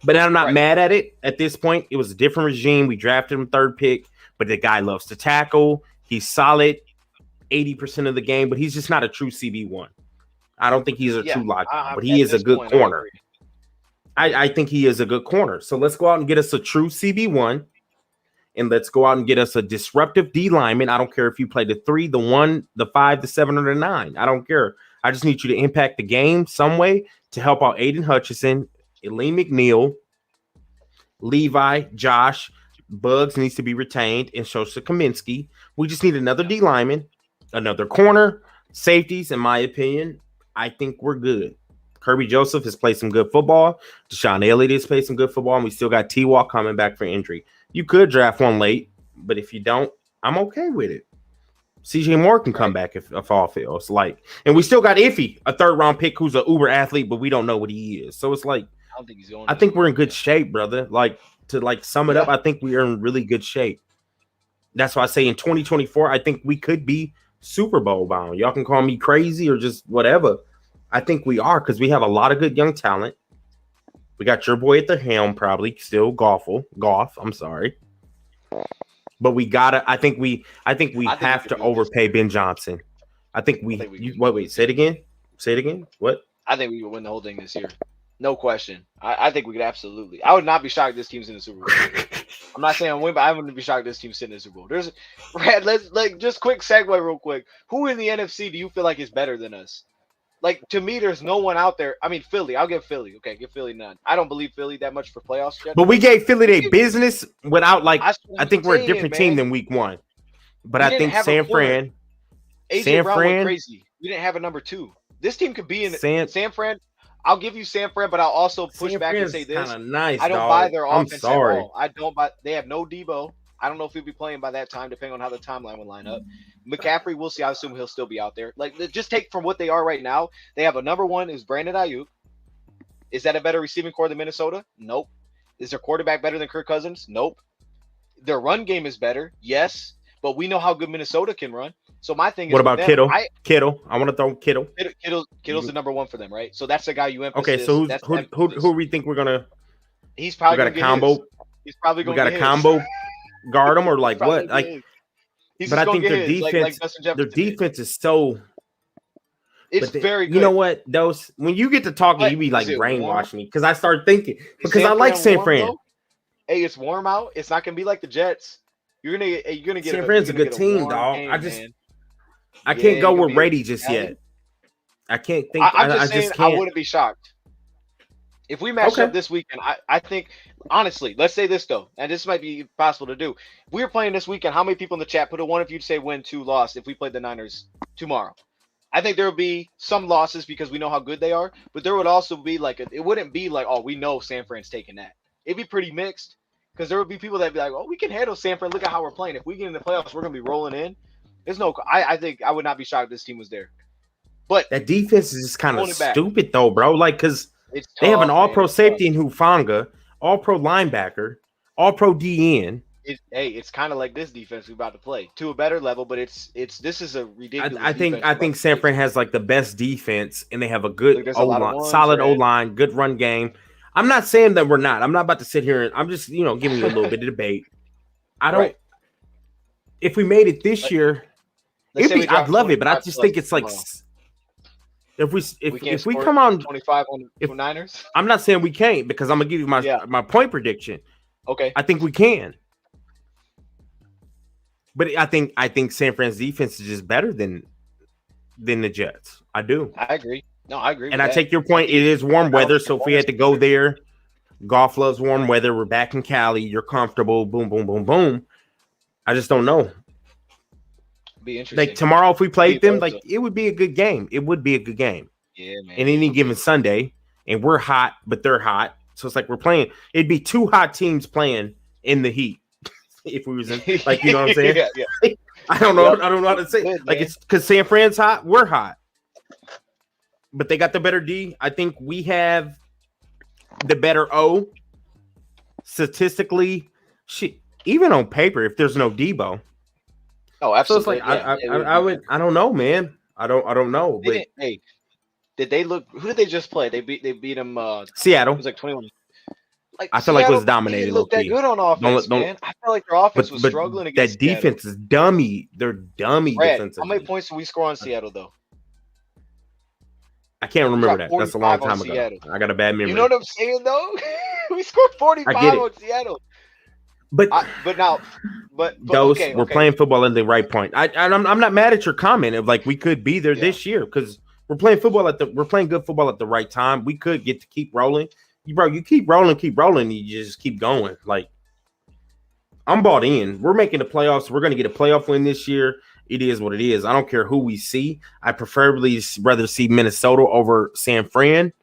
But I'm not mad at it. At this point, it was a different regime. We drafted him third pick, but the guy loves to tackle. He's solid 80% of the game, but he's just not a true CB1. I don't think he's a true lockdown, but he is a good corner. I think he is a good corner. So let's go out and get us a true CB1, and let's go out and get us a disruptive D lineman. I don't care if you play the 3, the 1, the 5, the 7, or the 9. I don't care. I just need you to impact the game some way to help out Aiden Hutchinson, Elaine McNeil, Levi, Josh. Bugs needs to be retained, and Shosha Kaminsky. We just need another D lineman, another corner, safeties. In my opinion, I think we're good. Kirby Joseph has played some good football. Deshaun Elliott has played some good football, and we still got T-Walk coming back for injury. You could draft one late, but if you don't, I'm okay with it. CJ Moore can come back if all fails. And we still got Iffy, a third-round pick who's an uber athlete, but we don't know what he is. So it's like, I think we're in good shape, brother. To sum it up, I think we are in really good shape. That's why I say in 2024, I think we could be Super Bowl bound. Y'all can call me crazy or just whatever. I think we are because we have a lot of good young talent. We got your boy at the helm, probably still Goff. I'm sorry, but we gotta. I think we have to overpay Ben Johnson. Wait. Say it again. What? I think we will win the whole thing this year. No question. I think we could absolutely. I would not be shocked if this team's in the Super Bowl. I'm not saying I'm win, but I wouldn't be shocked if this team's sitting in the Super Bowl. Brad, let's just quick segue real quick. Who in the NFC do you feel like is better than us? To me, there's no one out there. I mean, Philly. I'll give Philly. Okay, give Philly none. I don't believe Philly that much for playoffs yet. But we gave Philly their business without I think we're a different team than week one. But I think San Fran went crazy. We didn't have a number 2. This team could be in San Fran. I'll give you San Fran, but I'll also push back and say this. Nice, I don't buy their offense at all. I don't buy. They have no Debo. I don't know if he'll be playing by that time, depending on how the timeline will line up. McCaffrey, we'll see. I assume he'll still be out there. Just take from what they are right now. They have a number 1 is Brandon Ayuk. Is that a better receiving core than Minnesota? Nope. Is their quarterback better than Kirk Cousins? Nope. Their run game is better. Yes. But we know how good Minnesota can run. So my thing is, what about Kittle? Kittle. I want to throw Kittle. Kittle's the number 1 for them, right? So that's the guy you emphasize. Okay, so who we think we're gonna? He's probably got a combo. He's probably going. We got a combo. Guard them or what? But I think their defense is so. It's very good. You know what, Dose? When you get to talking, you be brainwashing me because I start thinking because I like San Fran. Hey, it's warm out. It's not gonna be like the Jets. You're gonna get. San Fran's a good team, dog. I can't go with Brady just yet. I can't think. I just can't. I wouldn't be shocked if we match up this weekend. I think honestly, let's say this though, and this might be possible to do. If we were playing this weekend, how many people in the chat put a 1 if you'd say win, 2 loss if we played the Niners tomorrow? I think there would be some losses because we know how good they are, but there would also be it wouldn't be oh, we know San Fran's taking that. It'd be pretty mixed because there would be people that'd be like, oh, we can handle San Fran. Look at how we're playing. If we get in the playoffs, we're gonna be rolling in. I think I would not be shocked if this team was there. But that defense is just kind of stupid though, bro. Because they have an all-pro safety in Hufanga, all-pro linebacker, all-pro DN. It's kind of like this defense we're about to play to a better level, but this is a ridiculous. I think defense San Fran has like the best defense, and they have a good there's a lot of O-line, ones, solid right? O-line, good run game. I'm not saying that we're not. I'm not about to sit here and I'm just giving you a little bit of debate. I don't. Right. If we made it this year, I'd love it, but I 25 just think it's like tomorrow. if we come on 25 on the Niners. I'm not saying we can't because I'm gonna give you my point prediction. Okay. I think we can. But I think San Fran's defense is just better than the Jets. I do. I agree. No, I agree. And I take your point. It is warm weather, so if we had to go there, Goff loves warm weather. We're back in Cali. You're comfortable. Boom, boom, boom, boom. I just don't know. Be interesting. Like tomorrow, if we played them, like it would be a good game. It would be a good game. Yeah, man. And any given Sunday, and we're hot, but they're hot. So it's like we're playing. It'd be two hot teams playing in the heat. If we was in, like, you know what I'm saying? Yeah. I don't know. I don't know how to say. Good, like, it's because San Fran's hot, we're hot, but they got the better D. I think we have the better O. Statistically, shit, even on paper, if there's no Debo. Oh, absolutely. So it's like I don't know, man. I don't know. But hey, did they look? Who did they just play? They beat them. Seattle. It was like 21. Like I feel like it was dominated. They looked that good on offense, man. I feel like their offense was struggling against that defense. Is dummy. They're dummy defensive. How many points did we score on Seattle though? I can't remember that. That's a long time ago. Seattle. I got a bad memory. You know what I'm saying though? We scored 45 on Seattle. But we're playing football at the right point. I'm not mad at your comment of like we could be there this year because we're playing good football at the right time. We could get to keep rolling. You keep rolling, you just keep going. Like, I'm bought in. We're making the playoffs. We're going to get a playoff win this year. It is what it is. I don't care who we see. I preferably rather see Minnesota over San Fran.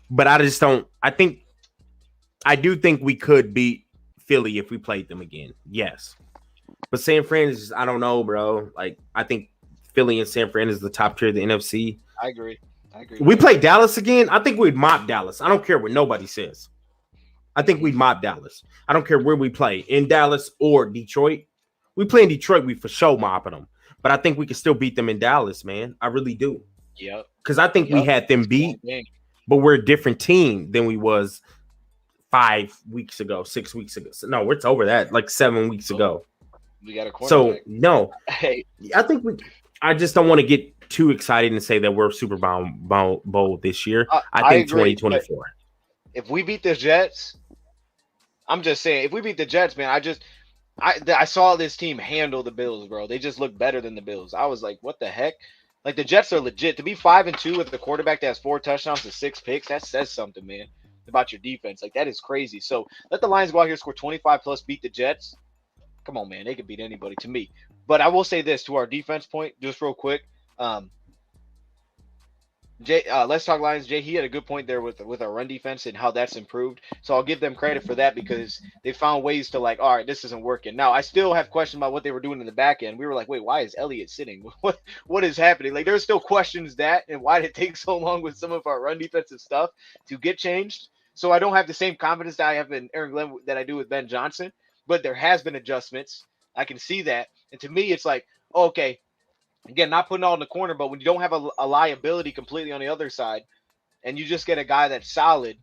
But I just don't. I do think we could beat Philly if we played them again. Yes. But San Fran is just, I don't know, bro. Like, I think Philly and San Fran is the top tier of the NFC. I agree. We play Dallas again. I think we'd mop Dallas. I don't care what nobody says. I think we'd mop Dallas. I don't care where we play, in Dallas or Detroit. We play in Detroit, we for sure mopping them. But I think we can still beat them in Dallas, man. I really do. Yep. Because I think we had them beat, but we're a different team than we was 5 weeks ago, 6 weeks ago. So, no, it's over that, like 7 weeks ago. We got a cornerback. So, no. Hey. I think I just don't want to get too excited and say that we're Super Bowl this year. I think 2024. If we beat the Jets, I'm just saying, if we beat the Jets, man, I saw this team handle the Bills, bro. They just look better than the Bills. I was like, what the heck? Like, the Jets are legit. To be 5-2 with the quarterback that has 4 touchdowns and 6 picks, that says something, man, about your defense. Like, that is crazy. So let the Lions go out here, score 25 plus, beat the Jets. Come on, man. They could beat anybody to me. But I will say this to our defense point, just real quick. Jay, Let's Talk Lions. Jay, he had a good point there with our run defense and how that's improved. So I'll give them credit for that because they found ways to like, all right, this isn't working. Now I still have questions about what they were doing in the back end. We were like, wait, why is Elliott sitting? What is happening? Like, there's still questions that and why did it take so long with some of our run defensive stuff to get changed. So I don't have the same confidence that I have in Aaron Glenn that I do with Ben Johnson, but there has been adjustments. I can see that. And to me, it's like, okay. Again, not putting all in the corner, but when you don't have a liability completely on the other side and you just get a guy that's solid,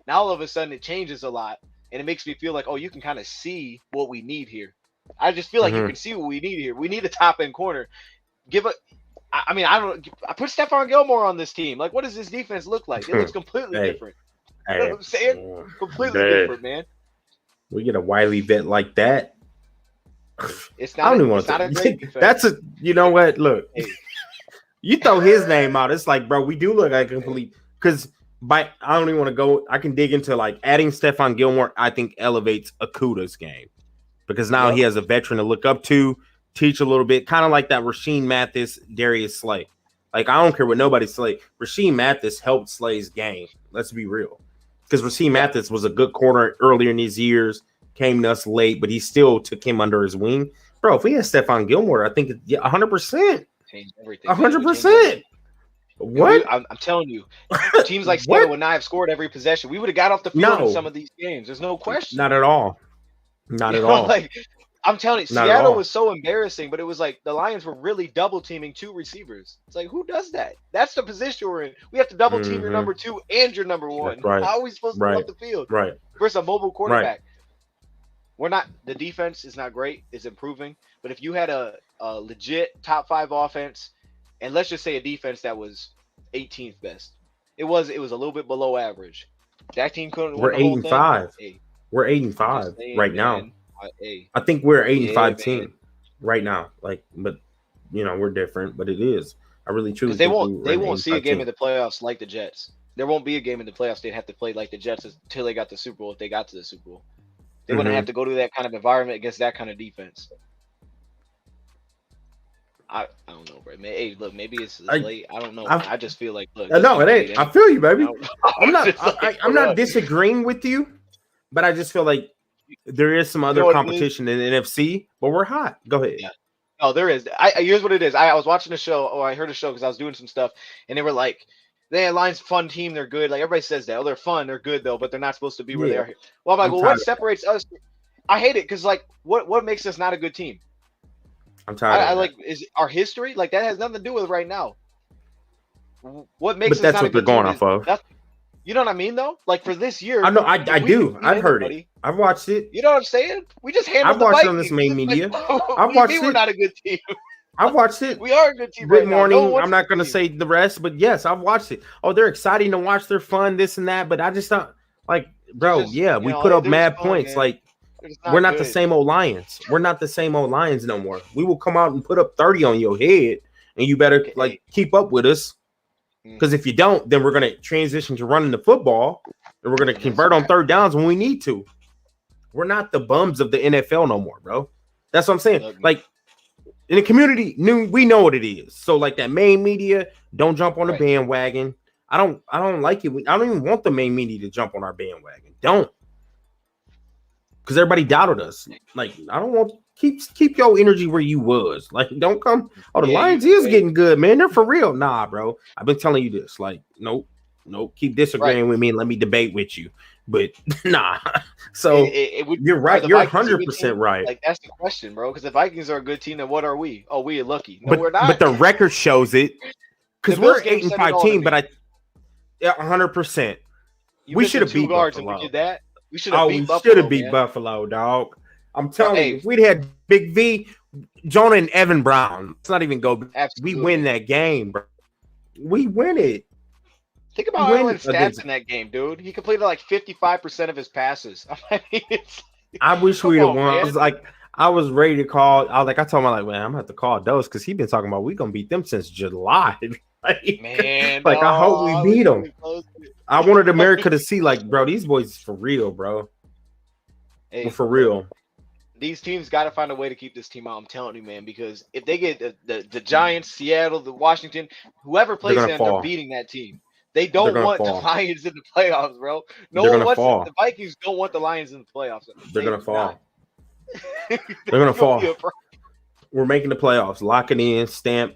now all of a sudden it changes a lot. And it makes me feel like, oh, you can kind of see what we need here. I just feel like you can see what we need here. We need a top-end corner. I put Stephon Gilmore on this team. Like, what does this defense look like? It looks completely different. You know what I'm saying? Completely different, man. We get a wily vet like that. It's not. I don't even want to. That's you know what? Look, you throw his name out. It's like, bro, we do look like a complete. Because I don't even want to go. I can dig into like adding Stephon Gilmore. I think elevates Okuda's game because now he has a veteran to look up to, teach a little bit, kind of like that Rasheem Mathis, Darius Slay. Like, I don't care what nobody say. Rasheem Mathis helped Slay's game. Let's be real, because Rasheem Mathis was a good corner earlier in his years. Came to us late, but he still took him under his wing. Bro, if we had Stephon Gilmore, I think 100%. 100%. What? I'm telling you, teams like What? Seattle would not have scored every possession. We would have got off the field in No. some of these games. There's no question. Not at all. Not You at know, all. like I'm telling you, Not at Seattle all. was so embarrassing, but it was like the Lions were really double teaming 2 receivers. It's like, who does that? That's the position we're in. We have to double team your number 2 and your number 1. That's right. How are we supposed to go Right. off the field Right. versus a mobile Right. quarterback? We're not. The defense is not great. It's improving, but if you had a legit top 5 offense, and let's just say a defense that was 18th best, it was a little bit below average. That team couldn't. We're win the whole 8-5. thing. Hey, We're I'm 8-5 just saying, right man. now. Hey, I think we're 8-5 yeah, team man. right now. Like, but we're different. But it is. I really truly Because they think won't we're an see a 8-5 game team. in the playoffs like the Jets. There won't be a game in the playoffs they'd have to play like the Jets until they got the Super Bowl. If they got to the Super Bowl, they wouldn't Mhm. have to go to that kind of environment against that kind of defense. I don't know, bro. Hey, look, maybe it's late. I don't know. I just feel like, look. No, it ain't. I feel you, baby. I'm not. It's like, I'm not look, disagreeing with you, but I just feel like there is some know other what it is? competition in the NFC, but we're hot. Go ahead. Yeah. Oh, there is. Here's what it is. I was watching a show, or I heard a show because I was doing some stuff, and they were like, "They Lions fun team. They're good. Like everybody says that. Oh, they're fun. They're good though, but they're not supposed to be where they Yeah. are." Well, I'm like, I'm well, tired what of separates us? I hate it because like, what makes us not a good team? I'm tired. I of like is our history like that has nothing to do with right now. What makes But us that's not a what they're good going team off of. nothing. You know what I mean though? Like for this year, I know. I if we do. could beat I've heard anybody, it. I've watched it. You know what I'm saying? We just handled I've the watched it Vikings. on this main media. Like, I've what do you watched mean we're it. not a good team? I've watched it. We are a good team Good right now. morning. No one wants I'm not this going to team. say the rest, but yes, I've watched it. Oh, they're exciting to watch. They're fun, this and that. But I just don't like, bro. Just, yeah, you we know, put up they're mad just fun, points. man. Like They're just we're not the good. same old Lions. We're not the same old Lions no more. We will come out and put up 30 on your head, and you better like keep up with us. Because if you don't, then we're going to transition to running the football, and we're going to convert on third downs when we need to. We're not the bums of the NFL no more, bro. That's what I'm saying. Look, like in the community, we know what it is. So like that main media, don't jump on the Right. bandwagon. I don't like it. I don't even want the main media to jump on our bandwagon. Don't. Because everybody doubted us. Like, I don't want keep your energy where you was. Like, don't come. Oh, the Yeah, Lions is getting good, man. They're for real. Nah, bro. I've been telling you this. Like, nope. Keep disagreeing with me and let me debate with you. But nah. So you're right. are the You're Vikings a good 100% team? right. Like that's the question, bro. Because the Vikings are a good team, then what are we? Oh, we are lucky. No, we're not. But the record shows it. Because The Bills we're game said it 8-5 all to team, me. but 100%. You we missing should have 2 beat guards Buffalo. and we did that. We should have Oh, beat we Buffalo. should have beat man. Buffalo, dog. I'm telling Hey. you, if we'd had Big V, Jonah, and Evan Brown, let's not even go. Absolutely. We win that game, bro. We win it. Think about win Allen's stats against- in that game, dude. He completed like 55% of his passes. I mean, it's I wish Come we'd have on, won. man. I was ready to call. I told him, man, I'm gonna have to call Dose because he's been talking about we gonna beat them since July. man. Like, I hope we was beat 'em. really close to it. I wanted America to see, like, bro, these boys is for real, bro. Hey, We're for real. these teams got to find a way to keep this team out. I'm telling you, man, because if they get the Giants, Seattle, the Washington, whoever plays gonna them, fall. they're beating that team. They don't gonna want fall. the Lions in the playoffs, bro. No They're one gonna wants fall. the Vikings don't want the Lions in the playoffs. They're They gonna do fall. not. They're gonna fall. be a pro- We're making the playoffs. Lock it in. Stamp.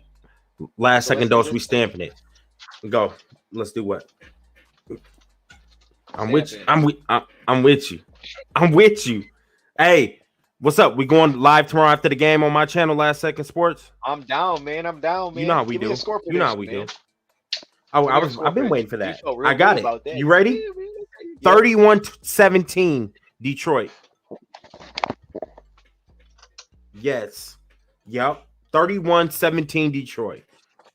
Last So second let's do dose. this We thing. stamping it. Go. Let's do what? I'm Stamp with you. it. I'm with you. I'm with you. Hey, what's up? We going live tomorrow after the game on my channel, Last Second Sports. I'm down, man. I'm down, man. You know how we Give me do. a score You know how we prediction, do. man. I've been waiting for You that. felt real I got good it. about that. You ready? Yeah, man, okay. Yeah. 31-17 Detroit. Yes. Yep. 31-17 Detroit.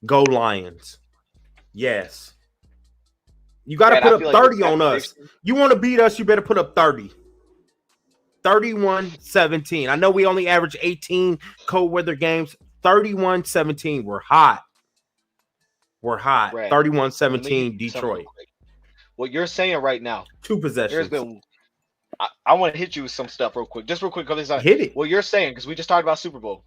Go Lions. Yes. You got to Man, I put feel up like 30 this on us. prediction- You want to beat us, you better put up 30. 31-17. I know we only average 18 cold weather games. 31-17. We're hot. We're hot. Brad, 31-17 let me hit you something real Detroit. quick. What you're saying right now, 2 possessions. there's been. I want to hit you with some stuff real quick, just real quick. Hit it. What you're saying, because we just talked about Super Bowl.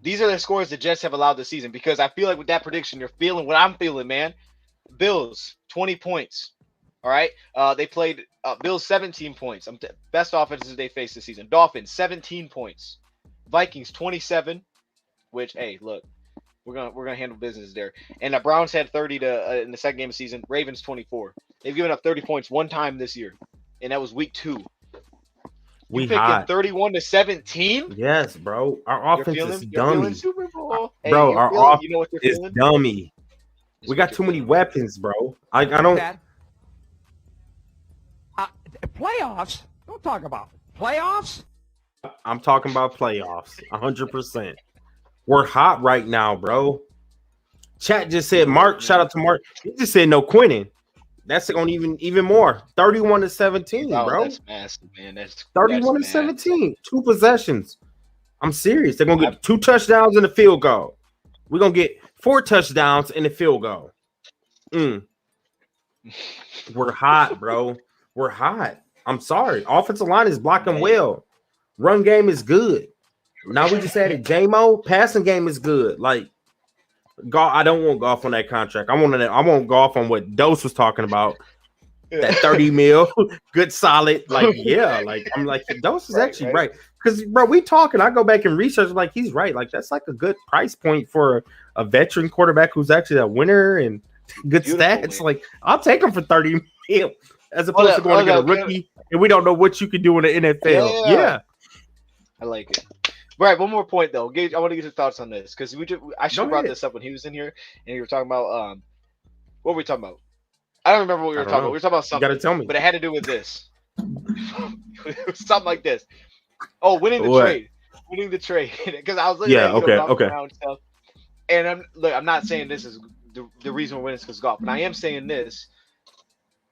These are the scores the Jets have allowed this season. Because I feel like with that prediction, you're feeling what I'm feeling, man. Bills 20 points. All right. They played Bills 17 points. Best offenses they faced this season. Dolphins 17 points. Vikings 27. Which, hey, look, We're gonna handle business there. And the Browns had 30 to in the second game of the season. Ravens 24. They've given up 30 points one time this year, and that was week 2. We You picking hot. 31 to 17? Yes, bro. Our offense is You're feeling dummy. Super Bowl, Bro, our offense you know what they're is feeling? dummy. It's We what got they're too many feeling. weapons, bro. I don't. Dad. Playoffs? Don't talk about playoffs. I'm talking about playoffs. 100%. We're hot right now, bro. Chat just said Mark. Shout out to Mark. He just said no quitting. That's going even more. 31 to 17, Oh, bro. that's massive, man. That's 31 to massive. 17. 2 possitions. I'm serious. They're gonna get 2 touchdowns and a field goal. We're gonna get 4 touchdowns and a field goal. We're hot, bro. We're hot. I'm sorry. Offensive line is blocking well. Run game is good. Now we just added J-Mo. Passing game is good. Like, Goff, I don't want Goff on that contract. I want Goff on what Dose was talking about. That 30 mil, good, solid. Like, yeah. Like, I'm like, Dose is actually right. Because, bro, we talking. I go back and research. Like, he's right. Like, that's like a good price point for a veteran quarterback who's actually a winner and good stats. Man. Like, I'll take him for 30 mil as opposed to going to get a rookie and we don't know what you can do in the NFL. Yeah. I like it. Right, one more point though. I want to get your thoughts on this because I should have brought this up when he was in here and you were talking about what were we talking about? I don't remember what we were talking about. We were talking about something. You gotta tell me. But it had to do with this. Something like this. Oh, winning the trade. Winning the trade. Because I was looking at around stuff. And I'm not saying this is the reason we're winning is because Goff, but I am saying this.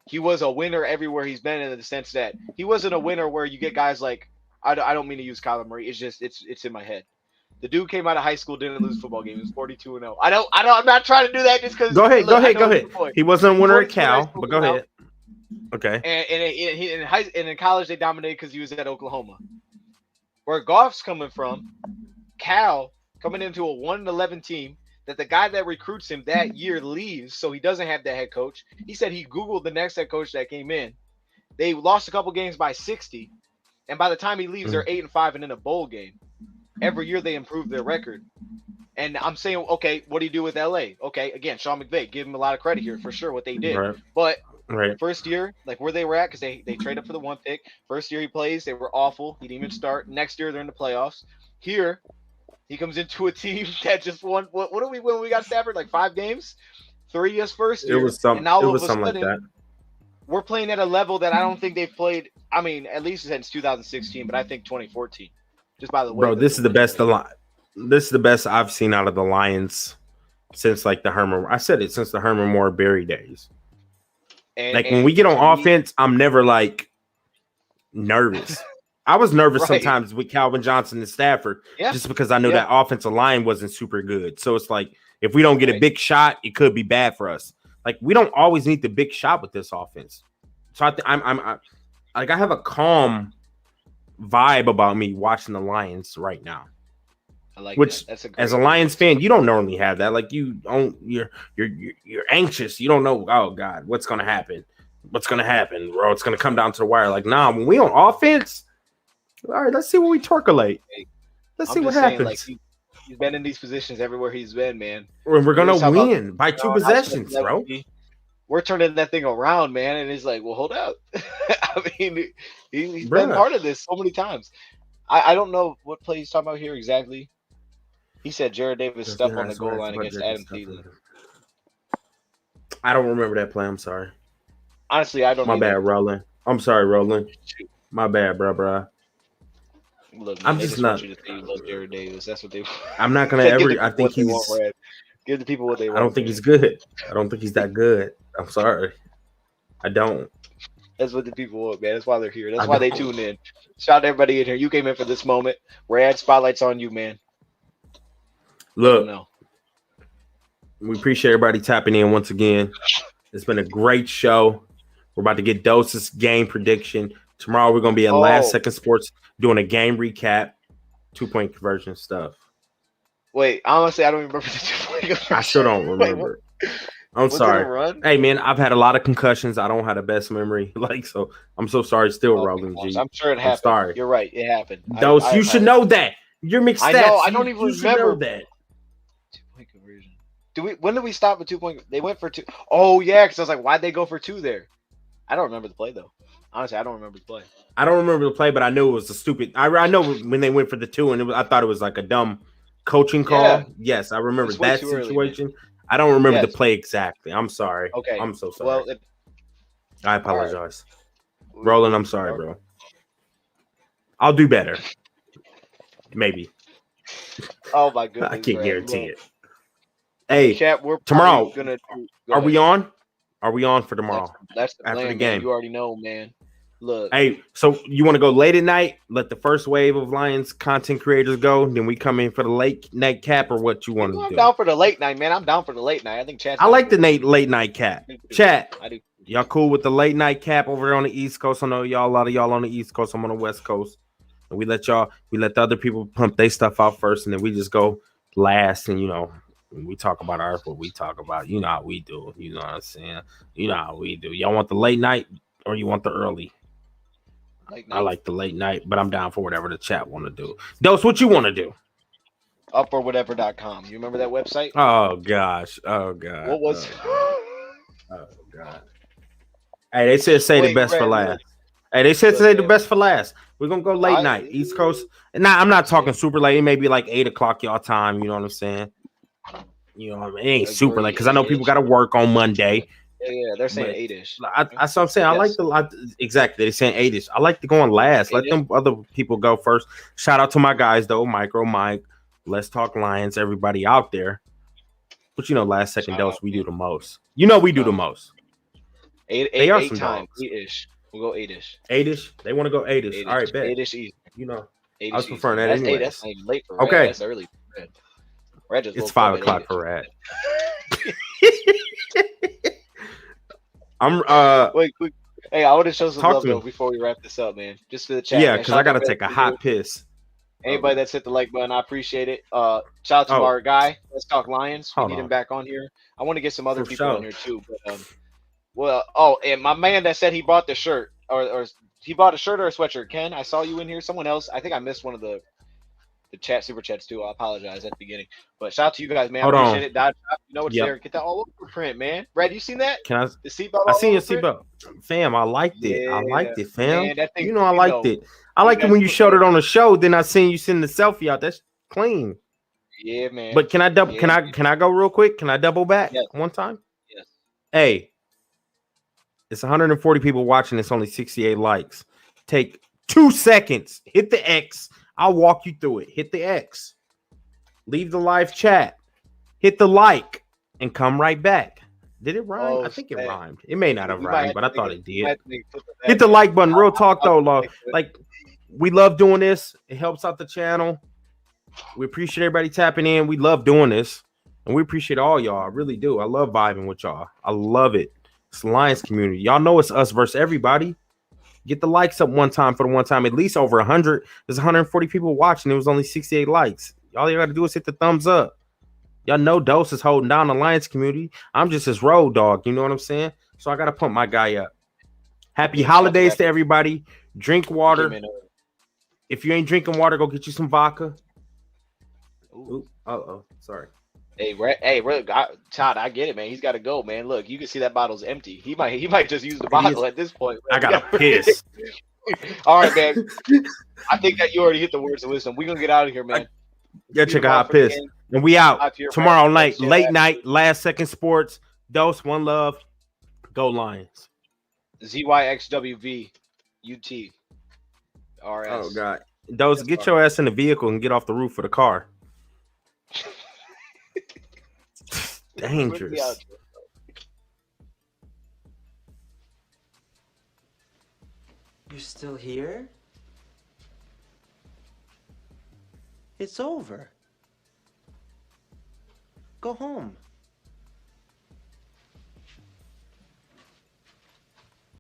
He was a winner everywhere he's been in the sense that he wasn't a winner where you get guys like I don't mean to use Kyler Murray. It's just it's in my head. The dude came out of high school, didn't lose a football game. He was 42-0. I'm not trying to do that just because. Go ahead. He wasn't a winner at Cal, but go ahead. Okay. And in college they dominated because he was at Oklahoma. Where Goff's coming from, Cal coming into a 1-11 team that the guy that recruits him that year leaves, so he doesn't have that head coach. He said he Googled the next head coach that came in. They lost a couple games by 60, and by the time he leaves, they're 8-5 and in a bowl game. Every year they improve their record. And I'm saying, okay, what do you do with LA? Okay, again, Sean McVay, give him a lot of credit here for sure what they did. Right. But first year, like where they were at, because they traded for the 1 pick. First year he plays, they were awful. He didn't even start. Next year they're in the playoffs. Here, he comes into a team that just won. What do we win when we got Stafford? Like 5 games? 3 years first year. It was something like that. We're playing at a level that I don't think they've played. I mean, at least since 2016, but I think 2014. Just by the way, bro, this is the best. This is the best I've seen out of the Lions since like the Herman. I said it since the Herman Moore Berry days. When we get on offense, I'm never like nervous. I was nervous sometimes with Calvin Johnson and Stafford, just because I know that offensive line wasn't super good. So it's like if we don't get a big shot, it could be bad for us. Like we don't always need the big shot with this offense. So I have a calm vibe about me watching the Lions right now. I like which that. As a Lions fan, you don't normally have that. Like you're anxious. You don't know, oh God, what's gonna happen? What's gonna happen, bro? It's gonna come down to the wire. Like, nah, when we on offense, all right, let's see what we percolate. Let's see what happens. Like, he's been in these positions everywhere he's been, man. We're gonna win by 2 possessions, bro. We're turning that thing around, man. And it's like, well, hold up. I mean, he's been part of this so many times. I don't know what play he's talking about here exactly. He said Jared Davis stuff on the goal line against Adam Thielen. I don't remember that play. I'm sorry. Honestly, I don't. My bad, Roland. I'm sorry, Roland. My bad, bro. Look, man, I'm just not. Want you to say you love Jared Davis. That's what they. I'm not gonna ever. I think he's. Give the people what they want. I don't think he's good. I don't think he's that good. I'm sorry. I don't. That's what the people want, man. That's why they're here. That's why they tune in. Shout out to everybody in here. You came in for this moment. Rad, spotlight's on you, man. Look, we appreciate everybody tapping in once again. It's been a great show. We're about to get Dose's game prediction. Tomorrow we're going to be at Last Second Sports doing a game recap, 2-point conversion stuff. Wait, honestly, I don't remember the 2-point conversion. I still don't remember. I'm sorry. Hey, man, I've had a lot of concussions. I don't have the best memory. So I'm so sorry. Still rolling, G. I'm sure it happened. I'm sorry. You're right. It happened. Dose, you should know that. You're mixed stats. I don't even remember that. When did we stop at 2 point? They went for 2. Oh yeah, because I was like, why'd they go for 2 there? I don't remember the play though. Honestly, I don't remember the play. I don't remember the play, but I knew it was a stupid. I know when they went for the 2, and I thought it was like a dumb coaching call. Yeah. Yes, I remember It's way that too early, situation. I don't remember the Yes. play exactly. I'm sorry. Okay. I'm so sorry. Well, I apologize. we- Roland, I'm sorry, bro. I'll do better. Maybe. Oh my goodness. I can't Brad. guarantee Look, it. Hey, Chat, we're tomorrow, probably gonna are we on? Are we on for tomorrow? That's the after plan, the man. game? You already know, man. Look. Hey, so you want to go late at night? Let the first wave of Lions content creators go, then we come in for the late night cap, or what you want to I'm do? down for the late night, man. I'm down for the late night. I think Chat's I down like for the it. late night cap. Chat, I do. y'all cool with the late night cap over on the East Coast? I know a lot of y'all on the East Coast. I'm on the West Coast, and we let the other people pump their stuff out first, and then we just go last, and we talk about what we talk about. You know how we do. You know what I'm saying? You know how we do. Y'all want the late night or you want the early? I like the late night, but I'm down for whatever the chat want to do. Dose, what you want to do? Uporwhatever.com. You remember that website? Oh gosh. Oh god. What was? Oh god. Hey, they said say the best for Red, last. Hey, they said Look, say the man. best for last. We're gonna go late night, East Coast. Nah, I'm not talking super late. It may be like 8 o'clock y'all time. You know what I'm saying? You know, it ain't super late because I know people got to work on Monday. Yeah, they're saying 8ish. That's what I'm saying. I like exactly. They're saying 8ish. I like to go on last. Let them other people go first. Shout out to my guys though, Micro Mike. Let's Talk Lions. Everybody out there. But last second dose, we do the most. We do the most. They are 8 times. 8ish. We'll go 8ish. 8ish. They want to go 8ish. All right, bet. 8ish easy. 8ish I was preferring that that's anyway. That's not even late for Rad. Okay. That's early. Rad just it's 5 o'clock for Rad. I'm wait, quick. Hey, I want to show some love though before we wrap this up, man. Just to the chat. Yeah, because I gotta take a hot piss. Anybody that's hit the like button, I appreciate it. Shout out to our guy. Let's Talk Lions. We need him back on here. I want to get some other people on here too. But and my man that said he bought the shirt or he bought a shirt or a sweatshirt. Ken, I saw you in here. Someone else. I think I missed one of the chat super chats too. I apologize at the beginning. But shout out to you guys, man. I appreciate it. Dodge, you know what's there. Get that all over print, man. Brad, you seen that? Can I? The seatbelt. I seen your seatbelt, fam. I liked it. Yeah, I liked it, fam. Man, that thing, I liked it. I liked it when you showed it on the show. Then I seen you send the selfie out. That's clean. Yeah, man. But can I double? Yeah. Can I go real quick? Can I double back one time? Yes. Hey, it's 140 people watching. It's only 68 likes. Take 2 seconds. Hit the X. I'll walk you through it. Hit the X. Leave the live chat. Hit the like and come right back. Did it rhyme? I think it rhymed. It may not have rhymed, but I thought it did. Hit the like button. Real talk though, like we love doing this. It helps out the channel. We appreciate everybody tapping in. We love doing this, and we appreciate all y'all. I really do. I love vibing with y'all. I love it. It's the Lions community. Y'all know it's us versus everybody. Get the likes up one time for the one time. At least over 100. There's 140 people watching. It was only 68 likes. All you got to do is hit the thumbs up. Y'all know Dose is holding down the Lions community. I'm just his road dog. You know what I'm saying? So I got to pump my guy up. Happy holidays to everybody. Drink water. If you ain't drinking water, go get you some vodka. Ooh. Uh-oh. Sorry. Hey, Todd, I get it, man. He's got to go, man. Look, you can see that bottle's empty. He might just use the bottle at this point. Man. I got to piss. All right, man. I think that you already hit the words of wisdom. We're going to get out of here, man. Yeah, check out hot piss. And we out tomorrow night, late night, last second sports. Dose, one love. Go Lions. ZYXWV UT RS. Oh, God. Dose, get your ass in the vehicle and get off the roof of the car. Dangerous. You're still here? It's over. Go home.